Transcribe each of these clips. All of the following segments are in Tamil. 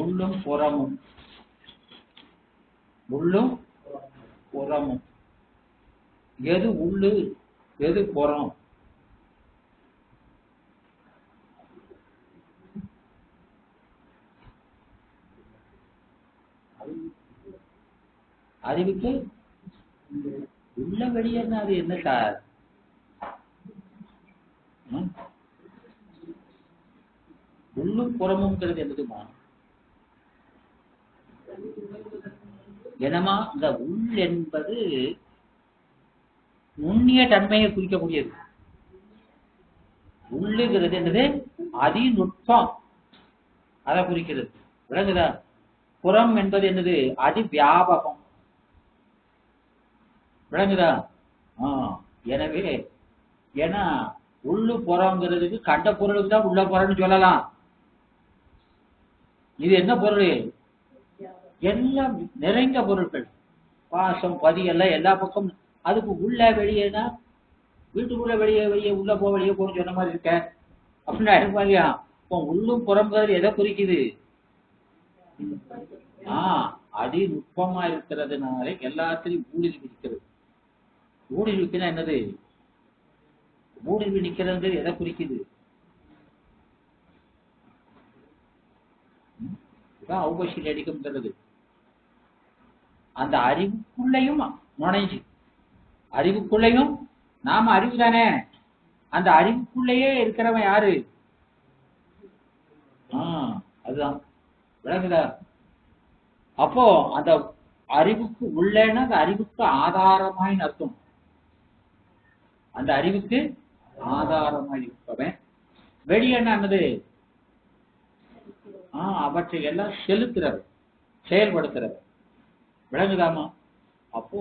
உள்ளும் புறமும் உள்ளும் புறமும் எது உள்ளு எது புறம்? அறிவுக்கு உள்ள வெளியேன்னா அது என்ன சார்? உள்ளும் புறமும்ங்கிறது என்னதுமா? என்னமா இந்த உள் என்பது நுண்ணிய தன்மையை குறிக்கக்கூடியது. உள்ளுங்கிறது என்னது? அதிநுட்பம், அதை குறிக்கிறது. விளங்குதா? புறம் என்பது என்னது? அதி வியாபகம். விளங்குதா? எனவே ஏன்னா உள்ளு புறங்கிறதுக்கு கண்ட பொருளுக்கு தான் உள்ள புறம்னு சொல்லலாம். இது என்ன பொருள்? எல்லாம் நிறைந்த பொருட்கள், பாசம் பதி எல்லாம் எல்லா பக்கம். அதுக்கு உள்ள வெளியேனா வீட்டுக்குள்ள வெளியே வெளியே உள்ள போ வெளியே போன்னு சொன்ன மாதிரி இருக்க அப்படின்னா இருப்பாங்க. இப்போ உள்ளும் புறம்ங்கிறது எதை குறிக்குது? அதிநுட்பமா இருக்கிறதுனால எல்லாத்திலையும் ஊடுருவி நிற்கிறது. ஊடுருவிக்குன்னா என்னது? ஊடுருவி நிற்கிறது எதை குறிக்குது? இதான் ஔபசியில் அடிக்கும்ங்கிறது. அந்த அறிவுக்குள்ளையும் நுழைஞ்சு, அறிவுக்குள்ளையும் நாம அறிவு தானே, அந்த அறிவுக்குள்ளேயே இருக்கிறவன் யாரு? அதுதான். விளங்குதா? அப்போ அந்த அறிவுக்கு உள்ளேன்னா அந்த அறிவுக்கு ஆதாரமாய் அர்த்தம். அந்த அறிவுக்கு ஆதாரமாய் இருப்பவன். வெளியேன்னா என்னது? அவற்றை எல்லாம் செலுத்துறவர், செயல்படுத்துறவர். விளங்குதாமா? அப்போ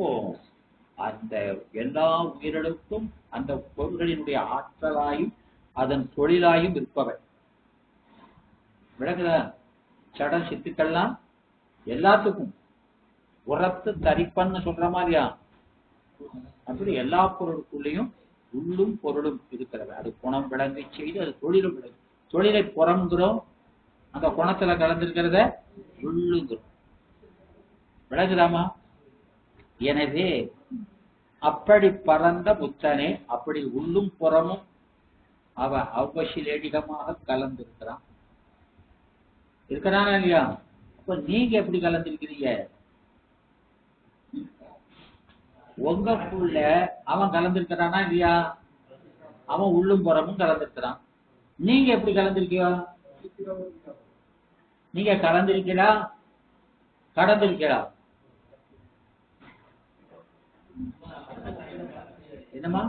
அந்த எல்லா உயிர்களுக்கும் அந்த பொருள்களினுடைய ஆற்றலாயும் அதன் தொழிலாயும் இருப்பவர். விளங்குதா? சட சித்துக்கள்லாம் எல்லாத்துக்கும் உரத்து தரிப்பன்னு சொல்ற மாதிரியா, அப்படி எல்லா பொருளுக்குள்ளேயும் உள்ளும் பொருளும் இருக்கிறது. அது குணம் விளங்கி செய்து அது தொழிலும் விளங்கு. தொழிலை புறம்ங்கிறோம், அந்த குணத்துல கலந்திருக்கிறத உள்ளுங்கிறோம். விளங்குதாமா? எனவே அப்படி பறந்த புத்தனே, அப்படி உள்ளும் புறமும் அவன் அவசிலேடிகமாக கலந்திருக்கிறான். இருக்கிறானா இல்லையா? அப்ப நீங்க எப்படி கலந்திருக்கிறீங்க? உங்களுக்குள்ள அவன் கலந்திருக்கிறானா இல்லையா? அவன் உள்ளும் புறமும் கலந்திருக்கிறான். நீங்க எப்படி கலந்திருக்கியா? நீங்க கலந்திருக்கிறா கடந்திருக்கிறா? என்னமா?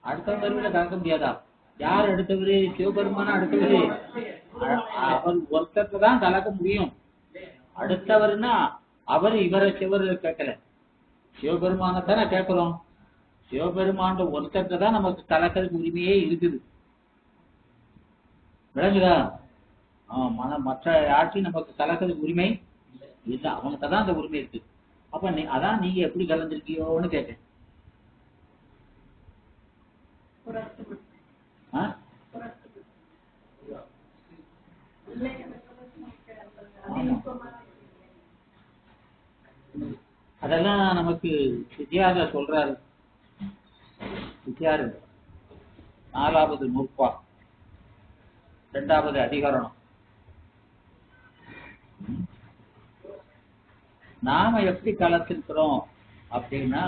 அடுத்த வருவில கலக்க முடியாதா? யார் அடுத்தவரு? சிவபெருமான அடுத்தவரு. அவர் ஒருத்தருக்கு தான் கலக்க முடியும். அடுத்தவர்னா அவர் இவரை சிவரு கேட்கல, சிவபெருமான தானே கேட்கிறோம். சிவபெருமான ஒருத்தருக்கு தான் நமக்கு கலக்கிறதுக்கு உரிமையே இருக்குது. விளங்குதா? மற்ற யாருக்கும் நமக்கு கலக்கிறதுக்கு உரிமை இல்லை, அவனுக்கு தான் அந்த உரிமை இருக்கு. அப்ப அதான் நீங்க எப்படி கலந்துருக்கியோன்னு கேட்டேன். அதெல்லாம் நமக்கு சித்தியார சொல்றாரு. சித்தியாரு 4வது நூற்பா 2வது அதிகரணம். நாம எப்படி கலத்திருக்கிறோம் அப்படின்னா,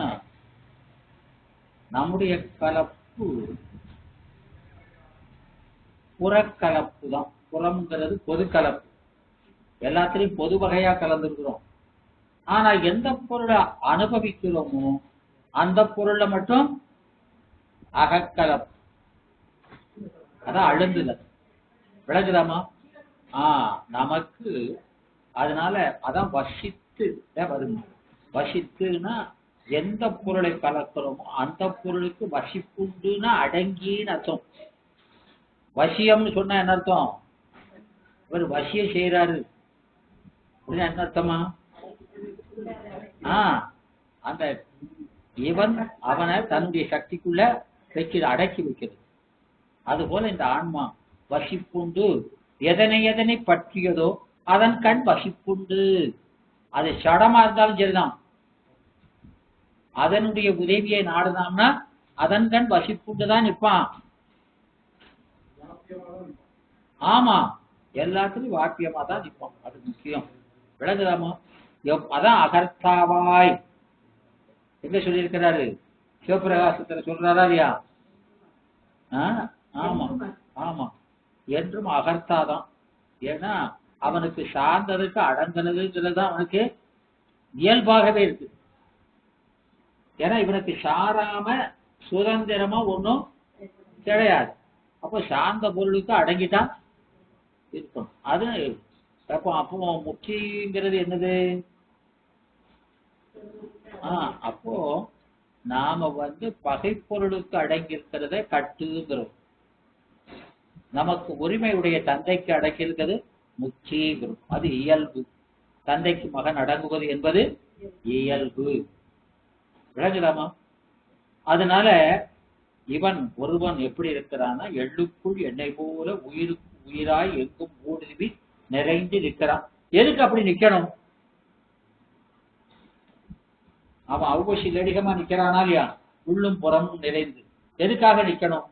நம்முடைய கலப்பு புறக்கலப்பு தான். புறம்ங்கிறது பொது கலப்பு, எல்லாத்திலையும் பொது வகையா கலந்துருக்கிறோம். ஆனா எந்த பொருளை அனுபவிக்கிறோமோ அந்த பொருள்ல மட்டும் அகக்கலப்பு, அதான் அழுந்துதல். விளக்குதாமா? நமக்கு அதனால அதான் வசித்து வருங்க. வசித்துன்னா எந்த பொருளை கலக்கிறோமோ அந்த பொருளுக்கு வசிப்புண்டுன்னா அடங்கின்னு அர்த்தம். வசியம்னு சொன்னா என்ன அர்த்தம்? இவர் வசியம் செய்யறாரு என்ன அர்த்தமா? அந்த இவன் அவனை தன்னுடைய சக்திக்குள்ள வைக்கிறது, அடக்கி வைக்கிறது. அதுபோல இந்த ஆன்மா வசிப்புண்டு எதனை எதனை பற்றியதோ அதன் கண் வசிப்புண்டு. அது சடமா இருந்தாலும் சரிதான், அதனுடைய உதவியை நாடுதாம்னா அதன் கண் வசிப்புண்டுதான் நிற்பான். ஆமா, எல்லாத்துலயும் வாக்கியமா தான் நிற்பான். அது முக்கியம். விளங்குதாமா? அதான் அகர்த்தாவாய் எங்க சொல்லியிருக்கிறாரு? சிவபிரகாசத்துல சொல்றாரா இல்லையா? ஆமா ஆமா, என்றும் அகர்த்தாதான். ஏன்னா அவனுக்கு சார்ந்ததுக்கு அடங்குனதுங்கிறது அவனுக்கு இயல்பாகவே இருக்கு. ஏன்னா இவனுக்கு சாராம சுதந்திரமா ஒன்றும் கிடையாது. அப்போ சார்ந்த பொருளுக்கு அடங்கிதான் இருக்கும். அது அப்போ முக்கியங்கிறது என்னது? அப்போ நாம பகை பொருளுக்கு அடங்கி இருக்கிறத கட்டுங்கிறோம். நமக்கு உரிமையுடைய தந்தைக்கு அடக்கி இருக்கிறது முக்கியங்கிறோம். அது இயல்பு. தந்தைக்கு மகன் அடங்குவது என்பது இயல்பு. விளங்குதாமா? அதனால இவன் ஒருவன் எப்படி இருக்கிறான்னா, எள்ளுக்குள் எண்ணெய் போல உயிருக்கு உயிராய் எங்கும் ஊடுருவி நிறைந்து நிற்கிறான். எதுக்கு அப்படி நிக்கணும்? அவன் அவ்வசி லடிகமா நிக்கிறானா இல்லையா? உள்ளும் புறமும் நிறைந்து. எதுக்காக நிக்கணும்?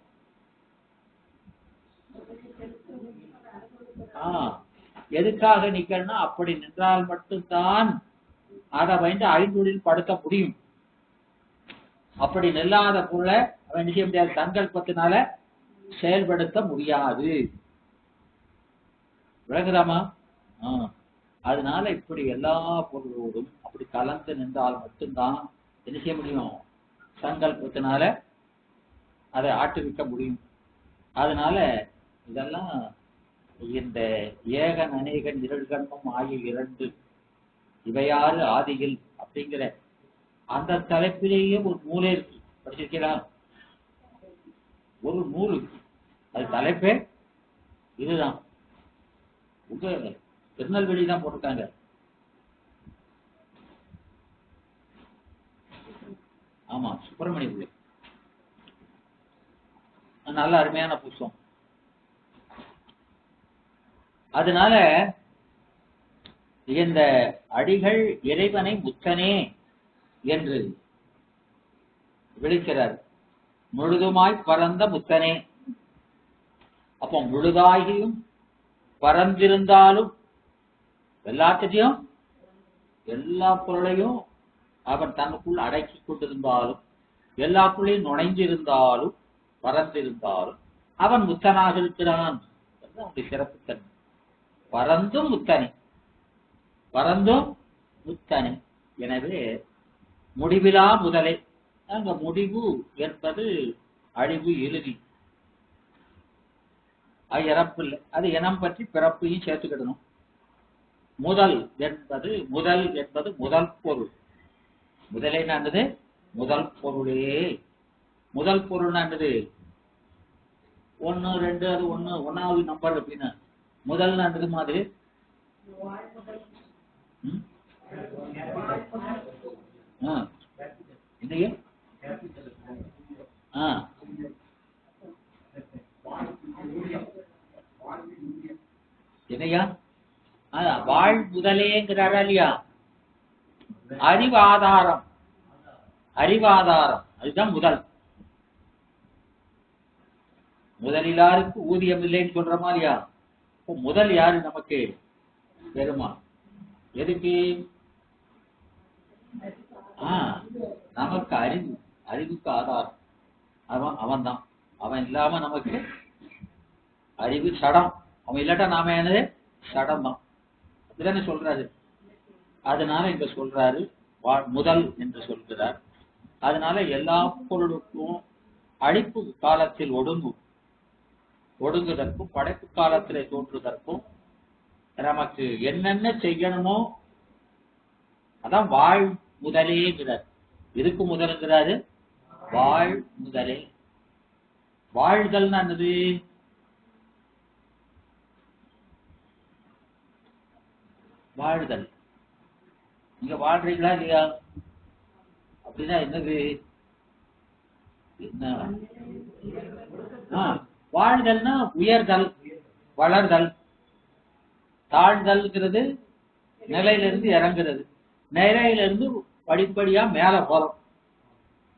எதுக்காக நிக்கணும்னா, அப்படி நின்றால் மட்டும்தான் அதை ஐந்தொழில் படுத்த முடியும். அப்படி நில்லாத பொருளை அவன் என்ன செய்ய முடியாது? சங்கல்பத்தினால செயல்படுத்த முடியாது. விளங்குதாமா? அதனால இப்படி எல்லா பொருளோடும் அப்படி கலந்து நின்றால் மட்டும்தான் என்ன செய்ய முடியும்? சங்கல்பத்தினால அதை ஆட்டுவிக்க முடியும். அதனால இதெல்லாம் இந்த ஏகன் அநேகன் இருள்கண்மம் ஆகிய இரண்டு இவையாறு ஆதியில் அப்படிங்கிற அந்த தலைப்பிலேயே ஒரு நூலே இருக்கு. படிச்சிருக்கிறார்? ஒரு நூல், அது தலைப்பே இதுதான். உங்க திருநெல்வேலி தான் போட்டிருக்காங்க. ஆமா, சுப்பிரமணிய பிள்ளை. நல்ல அருமையான புத்தகம். அதனால இந்த அடிகள் இறைவனை முத்தனே என்று விളിக்கிறார். முழுதுமாய் பரந்த முத்தனே. அப்போ முழுதாகியும் பரந்திருந்தாலும் எல்லாத்தையும் எல்லா பொருளையும் அவன் தனக்குள் அடக்கி கொண்டிருந்தாலும் எல்லாக்குள்ளேயும் நுழைந்திருந்தாலும் பரந்திருந்தாலும் அவன் முத்தனாக இருக்கிறான். அவனுடைய சிறப்புத்தன்மை. பரந்தும் முத்தனே, பரந்தும் முத்தனே. எனவே முடிவிலா முதலே. அங்க முடிவு என்பது அழிவு, இறுதி, அது இறப்பு இல்லை. அது இனம் பற்றி பிறப்பையும் சேர்த்துக்கிடணும். முதல் என்பது முதல் பொருள். முதலே என்னது? முதல் பொருளே. முதல் பொருள் என்னது? 1 2, அது 1வது நம்பர் அப்படின்னா முதல் என்னது மாதிரி என்னையா? என்னையா? வாழ் முதலேங்கிறாரா இல்லையா? அறிவாதாரம், அறிவாதாரம், அதுதான் முதல். முதலிலாருக்கு ஊதியம் இல்லைன்னு சொல்ற மாதிரியா? முதல் யாரு நமக்கு? பெருமாள். எதுக்கு? நமக்கு அறிவு, அறிவுக்கு ஆதாரம் அவன் தான். அவன் இல்லாம நமக்கு அறிவு சடம். அவன் இல்லாட்டா நாம என்னது? சடம் தான். அப்படிதானே சொல்றாரு. அதனால இங்க சொல்றாரு முதல் என்று சொல்கிறார். அதனால எல்லா பொருளுக்கும் அழிப்பு காலத்தில் ஒடுங்குதற்கும் படைப்பு காலத்திலே தோன்றுவதற்கும் நமக்கு என்னென்ன செய்யணுமோ அதான் வாழ் முதலேங்கிறார். இதுக்கு முதல்ங்கிறாரு வாழ் முதலே. வாழ்தல் என்னது? வாழ்தல் நீங்க வாழ்றீங்களா இல்லையா? அப்படின்னா என்னது? என்ன வாழ்தல்னா உயர்தல், வளர்தல். தாழ்தல்ங்கிறது நிலையிலிருந்து இறங்குறது, நிலையிலிருந்து படிப்படியா மேல போறோம்.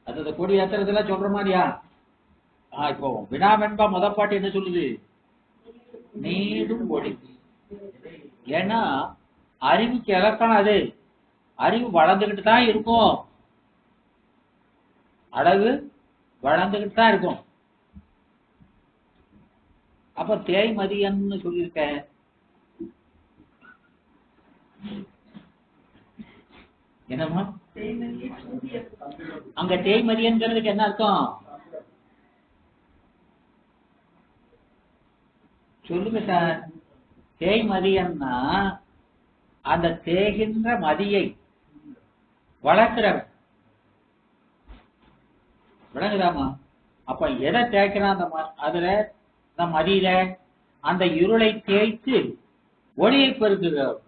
அது கொடி ஏத்துறதுல சொல்ற மாதிரியா? இப்போ வினாவென்பா முதப்பாட்டு என்ன சொல்லுது? நீடும் ஒளி. ஏன்னா அறிவுக்கு இலக்கணம் அது. அறிவு வளர்ந்துகிட்டு தான் இருக்கும், அளவு வளர்ந்துகிட்டு தான் இருக்கும். அப்ப தேய்மதியன்னு சொல்லியிருக்க. என்னமா அங்க தேய்மதியன்கிறதுக்கு என்ன அர்த்தம் சொல்லுங்க சார். தேய்மதியன்னா அந்த தேகின்ற மதியை வளர்க்கிறவன். விளங்குதாமா? அப்ப எதை தேய்க்கிறான்? அந்த அதுல அந்த மதியில அந்த இருளை தேய்த்து ஒளியை பெருக்குகிறார்.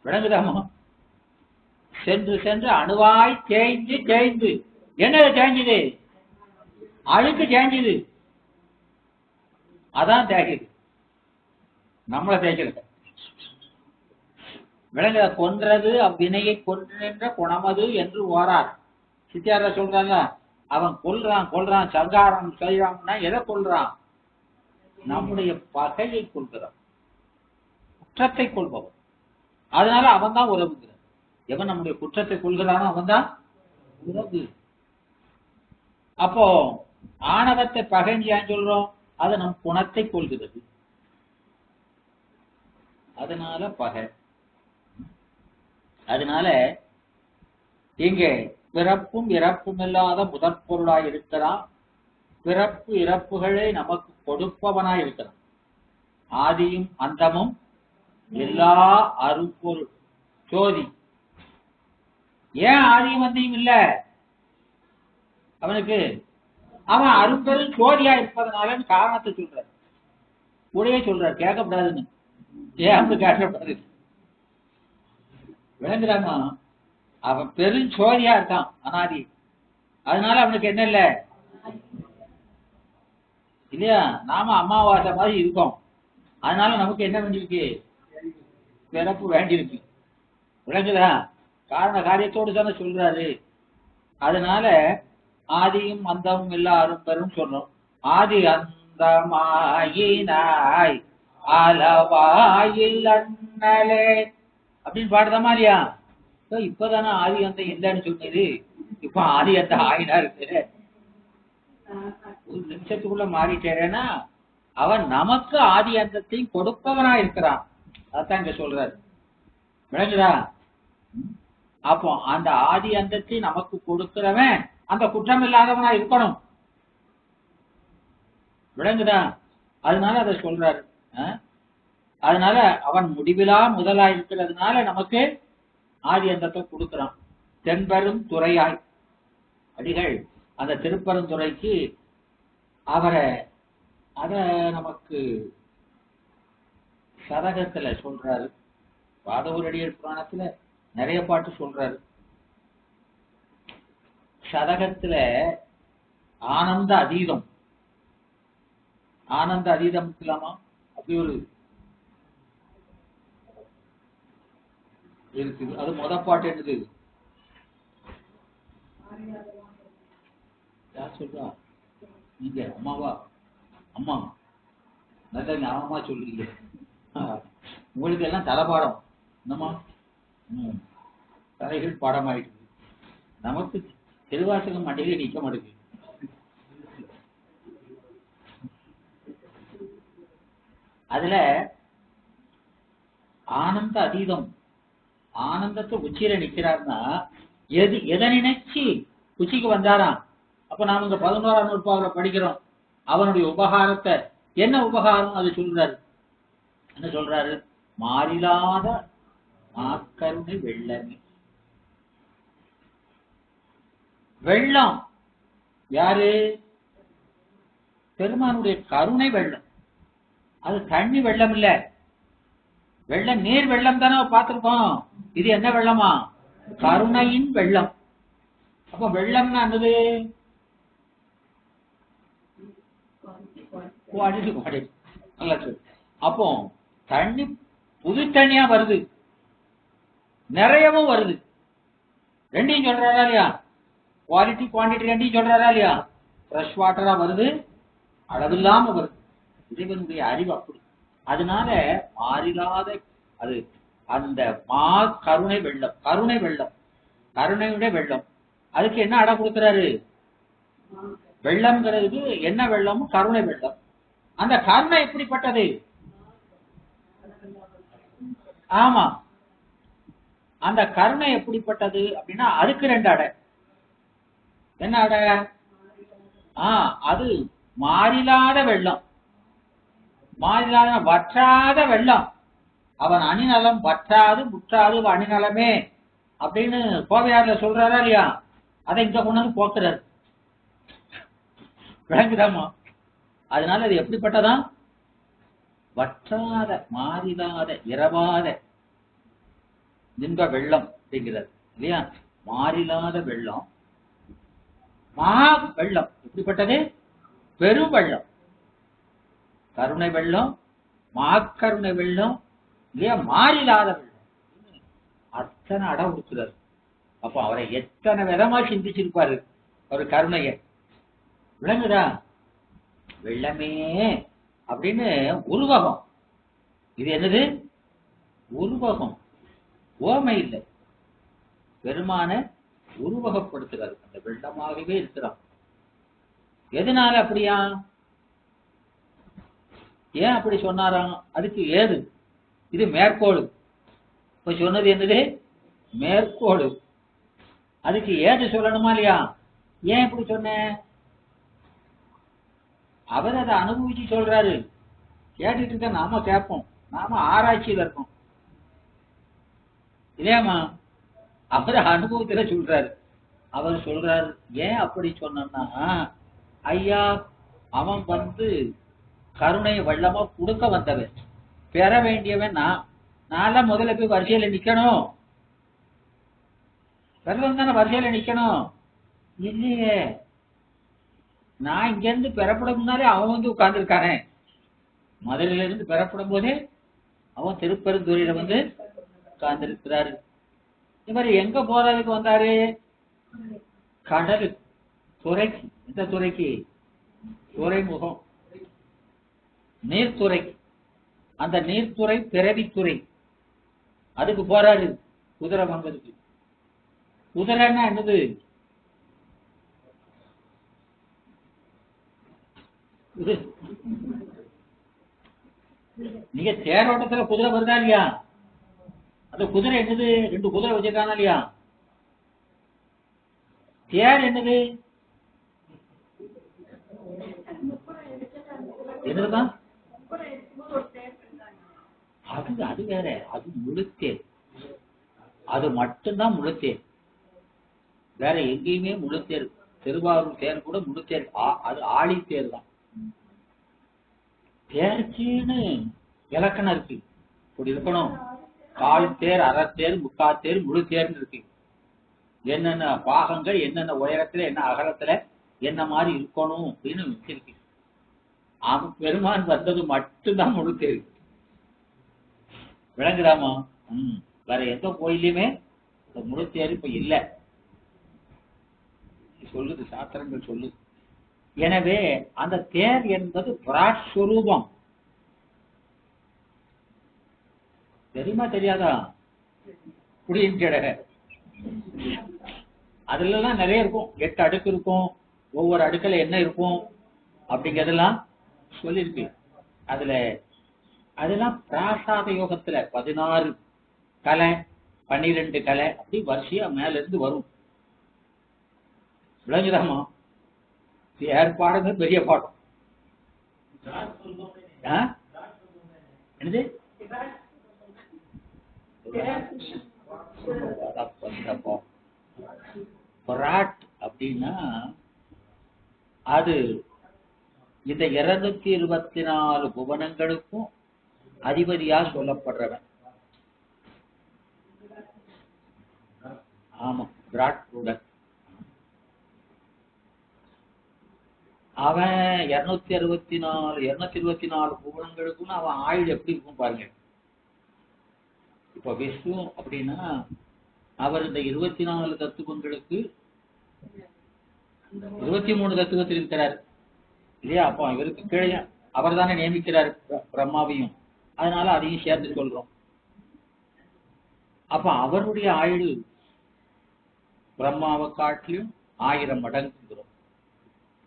விளங்குதாமா? சென்று சென்று அணுவாய் தேய்ந்து தேய்ந்து என்ன தேய்ஞ்சது? அழுக்கு தேய்ஞ்சது. அதான் தேய்க்குது, நம்மளை தேய்க்கிறது. விளங்க கொன்றது அவ்வினையை கொன்ற குணமது என்று ஓரார். சித்தியார சொல்றாங்க, அவன் கொல்றான் சங்காரம் செய்யறான்னா எதை கொல்றான்? நம்முடைய பகையை கொள்கிறான், குற்றத்தை கொள்பவன். அதனால அவன் தான் உறவுங்கிறான். எவன் நம்முடைய குற்றத்தை கொள்கிறானோ அவன் தான் உறவு. அப்போ ஆணவத்தை பகைஞ்சியான்னு சொல்றோம், அது நம் குணத்தை கொள்கிறது. அதனால பகை. அதனால இங்கே பிறப்பும் இறப்பும் இல்லாத முதற் பொருளாய் இருக்கிறான். பிறப்பு இறப்புகளை நமக்கு கொடுப்பவனாய் இருக்கிறான். ஆதியும் அந்தமும் எல்லா அருப்பொருள் ஜோதி. ஏன் ஆதியும் அந்தையும் இல்ல அவனுக்கு? அவன் அருப்பெரும் ஜோதியா இருப்பதனால காரணத்தை சொல்றார். கூடவே சொல்றார், கேட்கப்படாதுன்னு. ஏன் கேட்கப்படாது? விளங்குறாங்க. அவன் பெருஞ்சோதியா இருக்கான், அனாதி. அதனால அவனுக்கு என்ன இல்ல இல்லையா? நாம அமாவாசை மாதிரி இருக்கோம். அதனால நமக்கு என்ன வேண்டியிருக்கு? பிறப்பு வேண்டியிருக்கு. விளங்குதா? காரண காரியத்தோடு தானே சொல்றாரு. அதனால ஆதியும் அந்தமும் எல்லாரும் பெரும் சொல்றோம். ஆதி அந்தமாயினாய் அளவாயில் அண்ணலே அப்படின்னு பாடுதாமா இல்லையா? இப்பதானே ஆதி அந்த இல்லைன்னு சொன்னது, இப்ப ஆதி அந்த ஆயினா இருக்கு. ஒரு நிமிஷத்துக்குள்ள மாறிட்டேன்னா அவன் நமக்கு ஆதி அந்தத்தையும் கொடுப்பவனா இருக்கிறான். அதான் இங்க சொல்றாரு. விளங்குதா? அப்போ அந்த ஆதி அந்தத்தை நமக்கு கொடுக்கிறவன் அந்த குற்றம் இல்லாதவனா இருக்கணும். விளங்குதா? அதனால அதை சொல்றாரு. அதனால அவன் முடிவிலா முதலா இருக்கிறதுனால நமக்கு ஆதி அந்தத்தை கொடுக்கிறான். தென்பெரும் துறையாய் அடிகள் அந்த திருப்பெருந்துறைக்கு அவரை அத நமக்கு சதகத்துல சொல்றாரு. வாதவூரடியர் புராணத்துல நிறைய பாட்டு சொல்றாரு. சதகத்துல ஆனந்த அதீதம், ஆனந்த அதீதம் இல்லாமா அப்படி ஒரு இருக்குது. அது முத பாட்டு என்னது? யார் சொல்றா? நீங்க அம்மாவா? அம்மா நல்ல ஞாபகமா சொல்றீங்க. உங்களுக்கு எல்லாம் தலைப்பாடம் என்னமா? தலைகள் பாடம் ஆயிடுது. நமக்கு திருவாசகம் மண்டையில நிக்க மாட்டேங்குது. அதுல ஆனந்த அதீதம், ஆனந்தத்தை உச்சியில நிக்கிறார்னா எதை நினைச்சு உச்சிக்கு வந்தாராம்? அப்ப நாம இந்த 11ஆம் நூற்பாவில படிக்கிறோம் அவனுடைய உபகாரத்தை. என்ன உபகாரம்? அது சொல்றாரு. என்ன சொல்றாரு? மாறிலாத மாக்கருணை வெள்ளமே. வெள்ளம் யாரு? பெருமானுடைய கருணை வெள்ளம். அது தண்ணி வெள்ளம் இல்ல. வெள்ளம் நீர் வெள்ளம் தானே பார்த்திருக்கோம். இது என்ன வெள்ளமா? கருணையின் வெள்ளம். அப்ப வெள்ளம்னா என்னது? நல்லா சொல்லு. அப்போ தண்ணி புது தண்ணியா வருது, நிறையவும் வருது. ரெண்டையும் சொல்றாரா இல்லையா? குவாலிட்டி குவான்டிட்டி ரெண்டையும் சொல்றாரா இல்லையா? ஃப்ரெஷ் வாட்டரா வருது, அளவில்லாம வருது. இறைவனுடைய அறிவு அப்படி. அதனால மாறிலாத அது அந்த மா கருணை வெள்ளம். கருணை வெள்ளம், கருணையுடைய வெள்ளம். அதுக்கு என்ன அடை கொடுக்கிறாரு? வெள்ளம்ங்கிறதுக்கு என்ன வெள்ளம்? கருணை வெள்ளம். அந்த கருணை எப்படிப்பட்டது? ஆமா, அந்த கருணை எப்படிப்பட்டது அப்படின்னா அதுக்கு ரெண்டு அடை. என்ன அடை? அது மாறிலாத வெள்ளம். மாறிலாத வற்றாத வெள்ளம். அவன் அணிநலம் வற்றாது முற்றாது அணிநலமே அப்படின்னு கோவையாறுல சொல்றாரா இல்லையா? அதை இங்க கொண்டு வந்து போக்குறாரு. விளங்குதாமா? அதனால அது எப்படிப்பட்டதான்? வற்றாத மாறிலாத இரவாத இன்ப வெள்ளம் அப்படிங்கிறது இல்லையா? மாறிலாத வெள்ளம், மா வெள்ளம். எப்படிப்பட்டது? பெரும் வெள்ளம். கருணை வெள்ளம், மாக்கருணை வெள்ளம் இல்லையா? மாறிலாத வெள்ளம். அத்தனை அடம் கொடுக்கிறார். அப்போ அவரை எத்தனை விதமா சிந்திச்சிருப்பாரு ஒரு கருணைய. விளங்குதா? வெள்ளமே அப்படின்னு உருவகம். இது என்னது? உருவகம், ஓமை இல்லை. பெருமான உருவகப்படுத்துகிறார். அந்த வெள்ளமாகவே இருக்கிறான். எதனால அப்படியா? ஏன் அப்படி சொன்னாராம்? அதுக்கு ஏது இது மேற்கோள். இப்ப சொன்னது என்னது? மேற்கோள். அதுக்கு ஏது சொல்லணுமா இல்லையா? ஏன் இப்படி சொன்ன? அவர் அதை அனுபவிச்சு சொல்றாரு. கேட்டுட்டு இருக்க நாம கேட்போம். நாம ஆராய்ச்சியில இருக்கோம் இல்லையாமா? அவர் அனுபவத்துல சொல்றாரு. அவர் சொல்றாரு ஏன் அப்படி சொன்னா, ஐயா அவன் கருணை வெள்ளமா கொடுக்க வந்தவன், பெற வேண்டியவன் நான் முதல்ல போய் வரிசையில நிக்கணும். பெறவன் தானே வரிசையில நிக்கணும். இல்லையே, நான் இங்க இருந்து பெறப்படும் முன்னாலே அவன் உட்கார்ந்து இருக்கானே. மதுரையில இருந்து பெறப்படும் போதே அவன் திருப்பெருந்துறையில உட்கார்ந்து இருக்கிறாரு. இவர் எங்க போறதுக்கு வந்தாரு? கடலுக்கு, துறைக்கு. எந்த துறைக்கு? துறைமுகம், நீர்த்துறை. அந்த நீர்த்துறை பிறவித்துறை, அதுக்கு போறாரு. குதிரை வாங்கிறதுக்கு. குதிரைன்னா என்னது? நீங்க தேரோட்டத்துல குதிரை வருதா இல்லையா? அந்த குதிரை என்னது? ரெண்டு குதிரை வச்சிருக்கானா இல்லையா? தேர் என்னது? என்னதுதான்? அது வேற. அது முழுத்தேர். அது மட்டும்தான் முழுத்தேர். வேற எங்கேயுமே முழுத்தேர். திருவாரூர் தேர் கூட முழுத்தேர். அது ஆழி தேர் தான். தேர்ச்சின்னு இலக்கணம் இருக்கு. இப்படி இருக்கணும். கால் தேர், அறத்தேர், முக்காத்தேர், முழு தேர்ன்னு இருக்கு. என்னென்ன பாகங்கள், என்னென்ன உயரத்துல, என்ன அகலத்துல, என்ன மாதிரி இருக்கணும் அப்படின்னு வச்சிருக்கு. அவன் பெருமான் வந்தது மட்டும்தான் முழு தேர். விளங்குதாமா? வேற எந்த கோயிலையுமே முழு தேர் இப்ப இல்ல சொல்லுது, சாஸ்திரங்கள் சொல்லுது. எனவே அந்த தேர் என்பது பிராட் ஸ்வரூபம். தெரியுமா தெரியாதா? அதுல எல்லாம் நிறைய இருக்கும். 8 அடுக்கு இருக்கும். ஒவ்வொரு அடுக்குல என்ன இருக்கும் அப்படிங்கறதெல்லாம் சொல்லிருக்கு. அதெல்லாம் பிராசாத யோகத்துல 16 கலை, 12 கலை அப்படி வரிசையா மேல இருந்து வரும். விளங்குதாமா? ஏற்பாடுங்க பெரிய பாடம். என்னது? அப்படின்னா அது இந்த 224 புவனங்களுக்கும் அதிபதியா சொல்லப்படுறவன். விராட் ரூடன். அவன் 224 புவனங்களுக்குன்னு அவன் ஆயுள் எப்படி இருக்கும் பாருங்க. இப்ப விஷ்ணு அப்படின்னா அவர் இந்த 24 தத்துவங்களுக்கு 23 தத்துவத்தில் இருக்கிறார் இல்லையா? அப்போ இவருக்கு கீழே அவர் தானே நியமிக்கிறார் பிரம்மாவையும், அதனால அதையும் சேர்த்து சொல்றோம். அப்ப அவருடைய ஆயுள் பிரம்மாவை காட்டிலும் 1000 மடங்குங்கிறோம்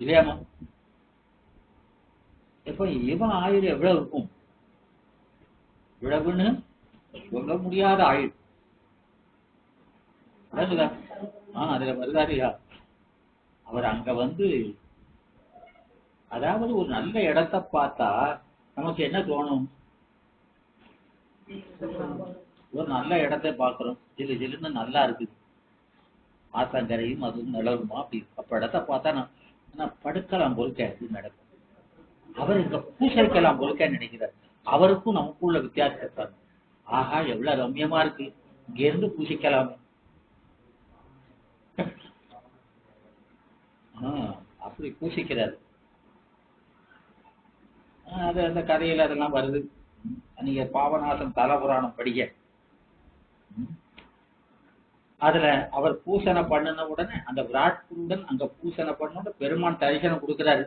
இல்லையாமா? இப்ப இவன் ஆயுள் எவ்வளவு இருக்கும்? இவ்வளவுன்னு சொல்ல முடியாத ஆயுள். அதுல வருதாரியா அவர் அங்க வந்து, அதாவது ஒரு நல்ல இடத்தை பார்த்தா நமக்கு என்ன தோணும்? ஒரு நல்ல இடத்தை பார்க்கிறோம், ஜில்லு ஜில்லுன்னு நல்லா இருக்குது, ஆத்தங்கரையும் அதுவும் நிலவுமா அப்படி. அப்ப இடத்த பார்த்தா நான் படுக்கலாம் பொறுக்க அப்படின்னு நடக்கும். அவர் இங்க பூசைக்கலாம் பொறுக்க நினைக்கிறார். அவருக்கும் நமக்கும் உள்ள வித்தியாசம், ஆஹா எவ்வளவு ரம்யமா இருக்கு, இங்க இருந்து பூசிக்கலாமே. அப்படி பூசிக்கிறாரு. அது அந்த கதையில அதெல்லாம் வருது. நீங்க பாவநாசம் தலபுராணம் படிக்க, அதுல அவர் பூசனை பண்ணின உடனே அந்த விராட்புருடன் அங்க பூசனை பண்ண பெருமான் தரிசனம் கொடுக்கிறாரு.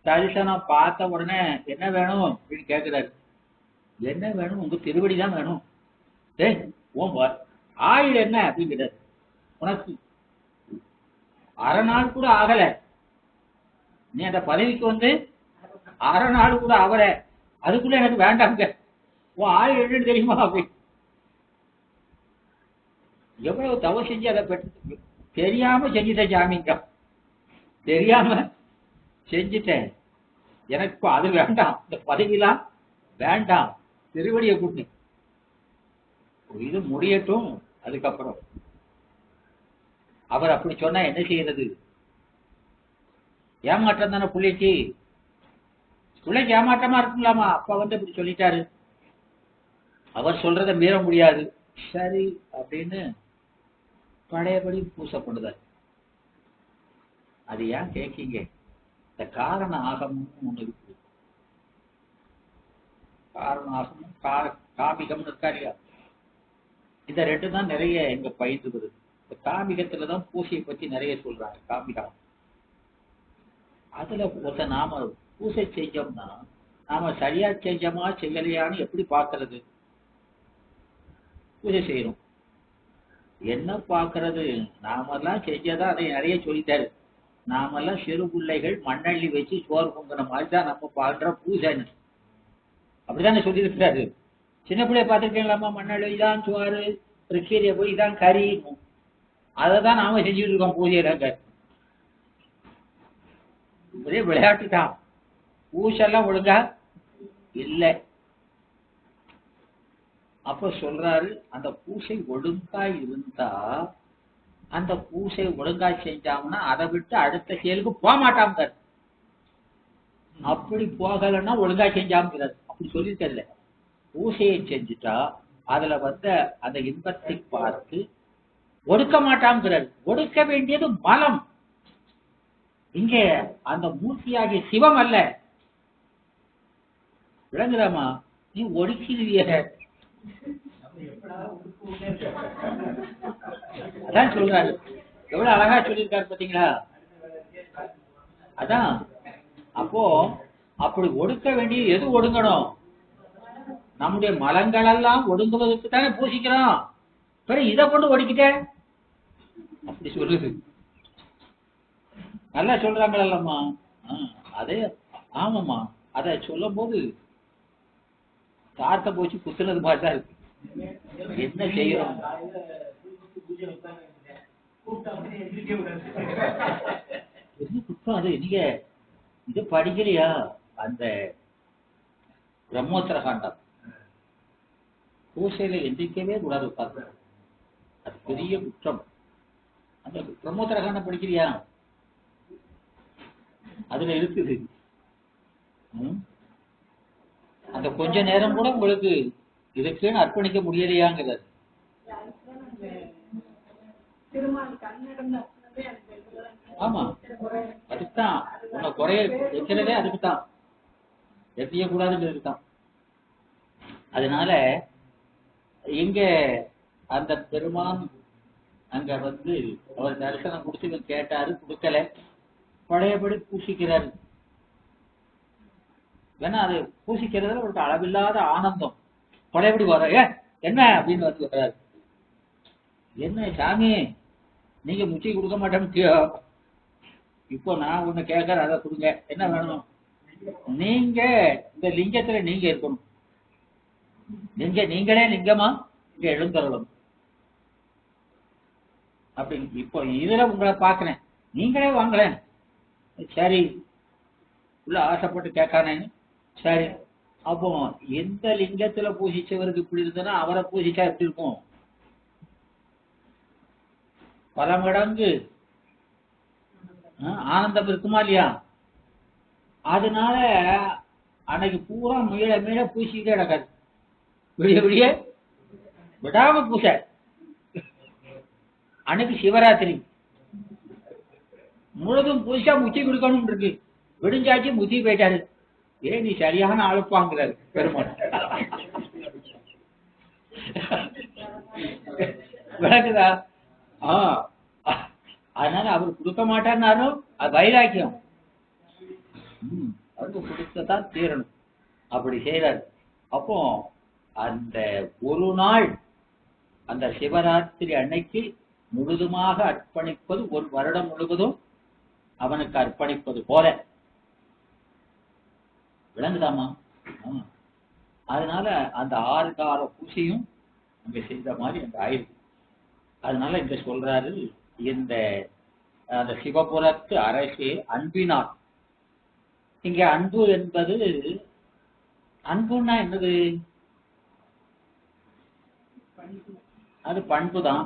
தரிசனம் பார்த்த உடனே என்ன வேணும் அப்படின்னு கேட்கிறாரு. என்ன வேணும்? உங்க திருவடிதான் வேணும். ஓம் ஆயுள் என்ன அப்படிங்கிறாரு. உனக்கு அரை நாள் கூட ஆகல, நீ அந்த பதவிக்கு வந்து அரை நாள் கூட ஆகல, அதுக்குள்ள எனக்கு வேண்டாங்க, உன் ஆயுள் என்னன்னு தெரியுமா அப்படி. எவ்வளவு தவ செஞ்சு அதை பெற்று தெரியாம செஞ்சுட்டேன் சாமிங்க, தெரியாம செஞ்சுட்டேன், எனக்கு அது வேண்டாம், இந்த பதவிலாம் வேண்டாம், திருவடியை கூட்டு இது முடியட்டும். அதுக்கப்புறம் அவர் அப்படி சொன்னா என்ன செய்யறது? ஏமாற்றம் தானே பிள்ளைக்கு. பிள்ளைக்கு ஏமாற்றமா இருக்குங்களாமா. அப்பா வந்து இப்படி சொல்லிட்டாரு, அவர் சொல்றதை மீற முடியாது, சரி அப்படின்னு பழையபடி பூசை பண்ணுதார். அது ஏன் கேட்கீங்க? இந்த காரண ஆகமும் ஒண்ணு இருக்கு. காரண ஆகமும் காமிகம்னு இருக்காரியா, இந்த ரெண்டு தான் நிறைய எங்க பயின்று வருது. இந்த காமிகத்துலதான் பூசையை பத்தி நிறைய சொல்றாங்க. காமிகம் அதுல ஒருத்த நாம பூசை செஞ்சோம்னா நாம சரியா செஞ்சோமா செய்யலையான்னு எப்படி பார்க்கறது? பூஜை செய்யறோம், என்ன பார்க்கறது? நாமெல்லாம் செஞ்சதா அதை நிறைய சொல்லிட்டாரு. நாமெல்லாம் சிறு பிள்ளைகள் மண்ணள்ளி வச்சு சோறு பொங்கின மாதிரி தான் நம்ம பாக்குற பூஜைன்னு, அப்படித்தானே சொல்லியிருக்கிறாரு. சின்ன பிள்ளைய பார்த்துருக்கீங்களாமா? மண்ணள்ளி இதான் சோறு, ஒரு கீரையை போய் இதான் கறி, அதை தான் நாம செஞ்சுட்டு இருக்கோம் பூஜையில. ஒரே விளையாட்டு தான், பூசெல்லாம் ஒழுங்கா இல்லை. அப்ப சொல்றாரு, அந்த பூசை ஒழுங்கா இருந்தா, அந்த பூசை ஒழுங்கா செஞ்சாங்கன்னா அதை விட்டு அடுத்த செயலுக்கு போக மாட்டாங்க. அப்படி போகலன்னா ஒழுங்கா செஞ்சாங்கிறார். அப்படி சொல்லியிருக்கல. பூசையை செஞ்சுட்டா அதுல வந்த அந்த இன்பத்தை பார்த்து ஒடுக்க மாட்டாங்கிறார். ஒடுக்க வேண்டியது மலம், இங்க அந்த மூர்த்தியாகிய சிவம் அல்ல. விளங்குறாமா? நீ ஒடுக்கிறிய, அதான் சொல்றாரு. எவ்வளவு அழகா சொல்லியிருக்காரு பாத்தீங்களா? அதான். அப்போ அப்படி ஒடுக்க வேண்டிய எது ஒடுங்கணும்? நம்முடைய மலங்கள் எல்லாம் ஒடுங்குவதற்கு தானே பூசிக்கிறோம். இதை கொண்டு ஒடுக்கிட்டேன் அப்படி சொல்லுது. நல்லா சொல்றாங்களல்லம்மா. அதே ஆமாம்மா, அத சொல்லும் போது தார்த்த போச்சு குத்துனது மாதிரி தான் இருக்கு. என்ன செய்யறோம்? என்ன குற்றம் அது? நீங்க இது படிக்கலையா? அந்த பிரம்மோத்தர காண்டம் பூசையில எந்திரிக்கவே கூடாது உட்கார்ந்து, அது பெரிய குற்றம். அந்த பிரம்மோத்தர காண்டம் படிக்கிறியா? அதுல இருக்குது. அந்த கொஞ்ச நேரம் கூட உங்களுக்கு இதுக்குன்னு அர்ப்பணிக்க முடியலையாங்கிறது. ஆமா, அதுக்குதான் உன்னை குறைய வைக்கிறதே அதுக்குத்தான், செய்யக்கூடாதுன்றதுதான். அதனால இங்க அந்த பெருமான் அங்க வந்து அவர் தரிசனம் கொடுத்து கேட்டாரு, கொடுக்கல, பழையபடி பூசிக்கிறாரு. ஏன்னா அது பூசிக்கிறதுல ஒரு அளவில்லாத ஆனந்தம். பழையபடி வர என்ன அப்படின்னு வந்து வர்றாரு. என்ன சாமி நீங்க முச்சி கொடுக்க மாட்டேன்ட்டியோ, இப்போ நான் ஒண்ணு கேட்கறேன், அதை கொடுங்க, என்ன வேணும்? நீங்க இந்த லிங்கத்துல நீங்க இருக்கணும், நீங்களே லிங்கமா இங்க எழுந்தருளும் அப்படி. இப்போ இதுல உங்களை பாக்குறேன், நீங்களே வாங்கலேன். சரி, உள்ள ஆசைப்பட்டு கேட்கானேன்னு சரி. அப்போ எந்த லிங்கத்துல பூசிச்சவருக்கு இப்படி இருந்ததுன்னா அவரை பூசிச்சா எப்படி இருக்கும்? பல மடங்கு ஆனந்தம் இருக்குமா இல்லையா? அதனால அன்னைக்கு பூரா மீள மீள பூசிக்கிட்டே கிடக்காது, விடிய விடிய விடாம பூச. அன்னைக்கு சிவராத்திரி முழுதும் பூசா முச்சி கொடுக்கணும் இருக்கு. விடிஞ்சாச்சு முத்தி போயிட்டாரு. ஏன் நீ சரியான அழுப்பாங்கிறாரு பெருமாள். விளக்குதா? அதனால அவர் கொடுக்க மாட்டாருனாலும் அது வைராக்கியம், அவருக்கு கொடுக்கத்தான் தீரணும், அப்படி செய்யறாரு. அப்போ அந்த ஒரு நாள் அந்த சிவராத்திரி அன்னைக்கு முழுதுமாக அர்ப்பணிப்பது ஒரு வருடம் முழுவதும் அவனுக்கு அர்ப்பணிப்பது போல. விளங்குதாமா? அதனால அந்த 6 கால பூசையும் அங்க செய்த மாதிரி அங்க ஆயிருக்கு. அதனால இங்க சொல்றாரு, இந்த அந்த சிவபுரத்து அரசே அன்பினார். இங்க அன்பு என்பது, அன்புன்னா என்னது? அது பண்பு தான்.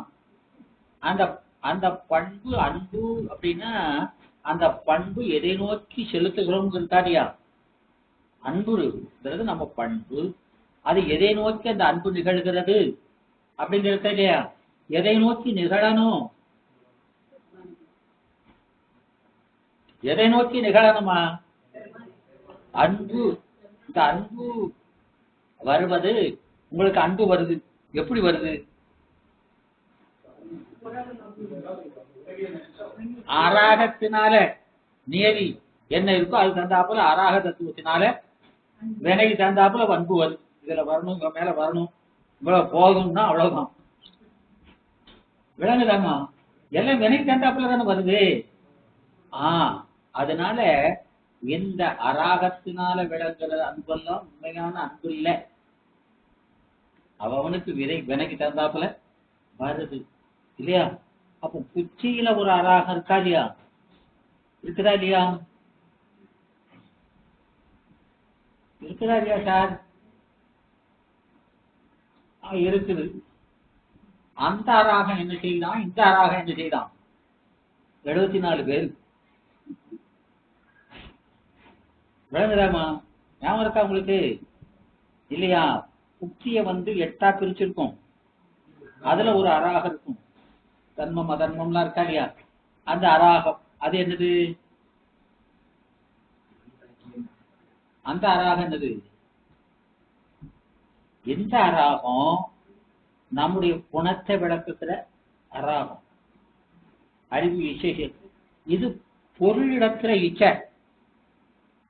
அந்த அந்த பண்பு அன்பு அப்படின்னா அந்த பண்பு எதை நோக்கி செலுத்துகிறோம் இருக்காதியா? அன்புங்கிறது நம்ம பண்பு. அது எதை நோக்கி அந்த அன்பு நிகழ்கிறது அப்படிங்கிறது இல்லையா? எதை நோக்கி நிகழணும்? எதை நோக்கி நிகழணுமா? அன்பு. இந்த அன்பு வருவது, உங்களுக்கு அன்பு வருது, எப்படி வருது? ஆராகத்தினால நியதி என்ன இருக்கோ அது தந்தாப்புல ஆராக தத்துவத்தினால வினைக்கு தந்தாப்புல அன்பு வருது. இதுல வரணும், இங்க மேல வரணும், இவ்வளவு போதும்னா அவ்வளவுதான். விளங்குதாங்க? எல்லாம் வினைக்கு தந்தாப்புல தானே வருது. அதனால இந்த அராகத்தினால விளங்குற அன்பெல்லாம் உண்மையான அன்பு இல்லை. அவனுக்கு வினைக்கு தந்தாப்புல வருது இல்லையா? அப்போ குச்சியில ஒரு அராகம் இருக்கா இல்லையா? இருக்குதா இல்லையா? இருக்குதா இல்லையா சார்? இருக்குது. அந்த அராகம் என்ன செய்தான், இந்த அராகம் என்ன செய்தான்? 74 பேர். விளங்குதாமா? ஞாபகம் இருக்கா உங்களுக்கு? இல்லையா? குச்சிய வந்து 8ஆ பிரிச்சிருக்கும். அதுல ஒரு அராகம் இருக்கும், தர்மம் அதர்மம்லாம் இருக்கா இல்லையா? அந்த அராகம் அது என்னது? அந்த அராகம் என்னது? எந்த அராகம்? நம்முடைய குணத்தை விளக்கத்துல அராகம், அறிவு விசேஷம். இது பொருளிடத்துல இச்சை,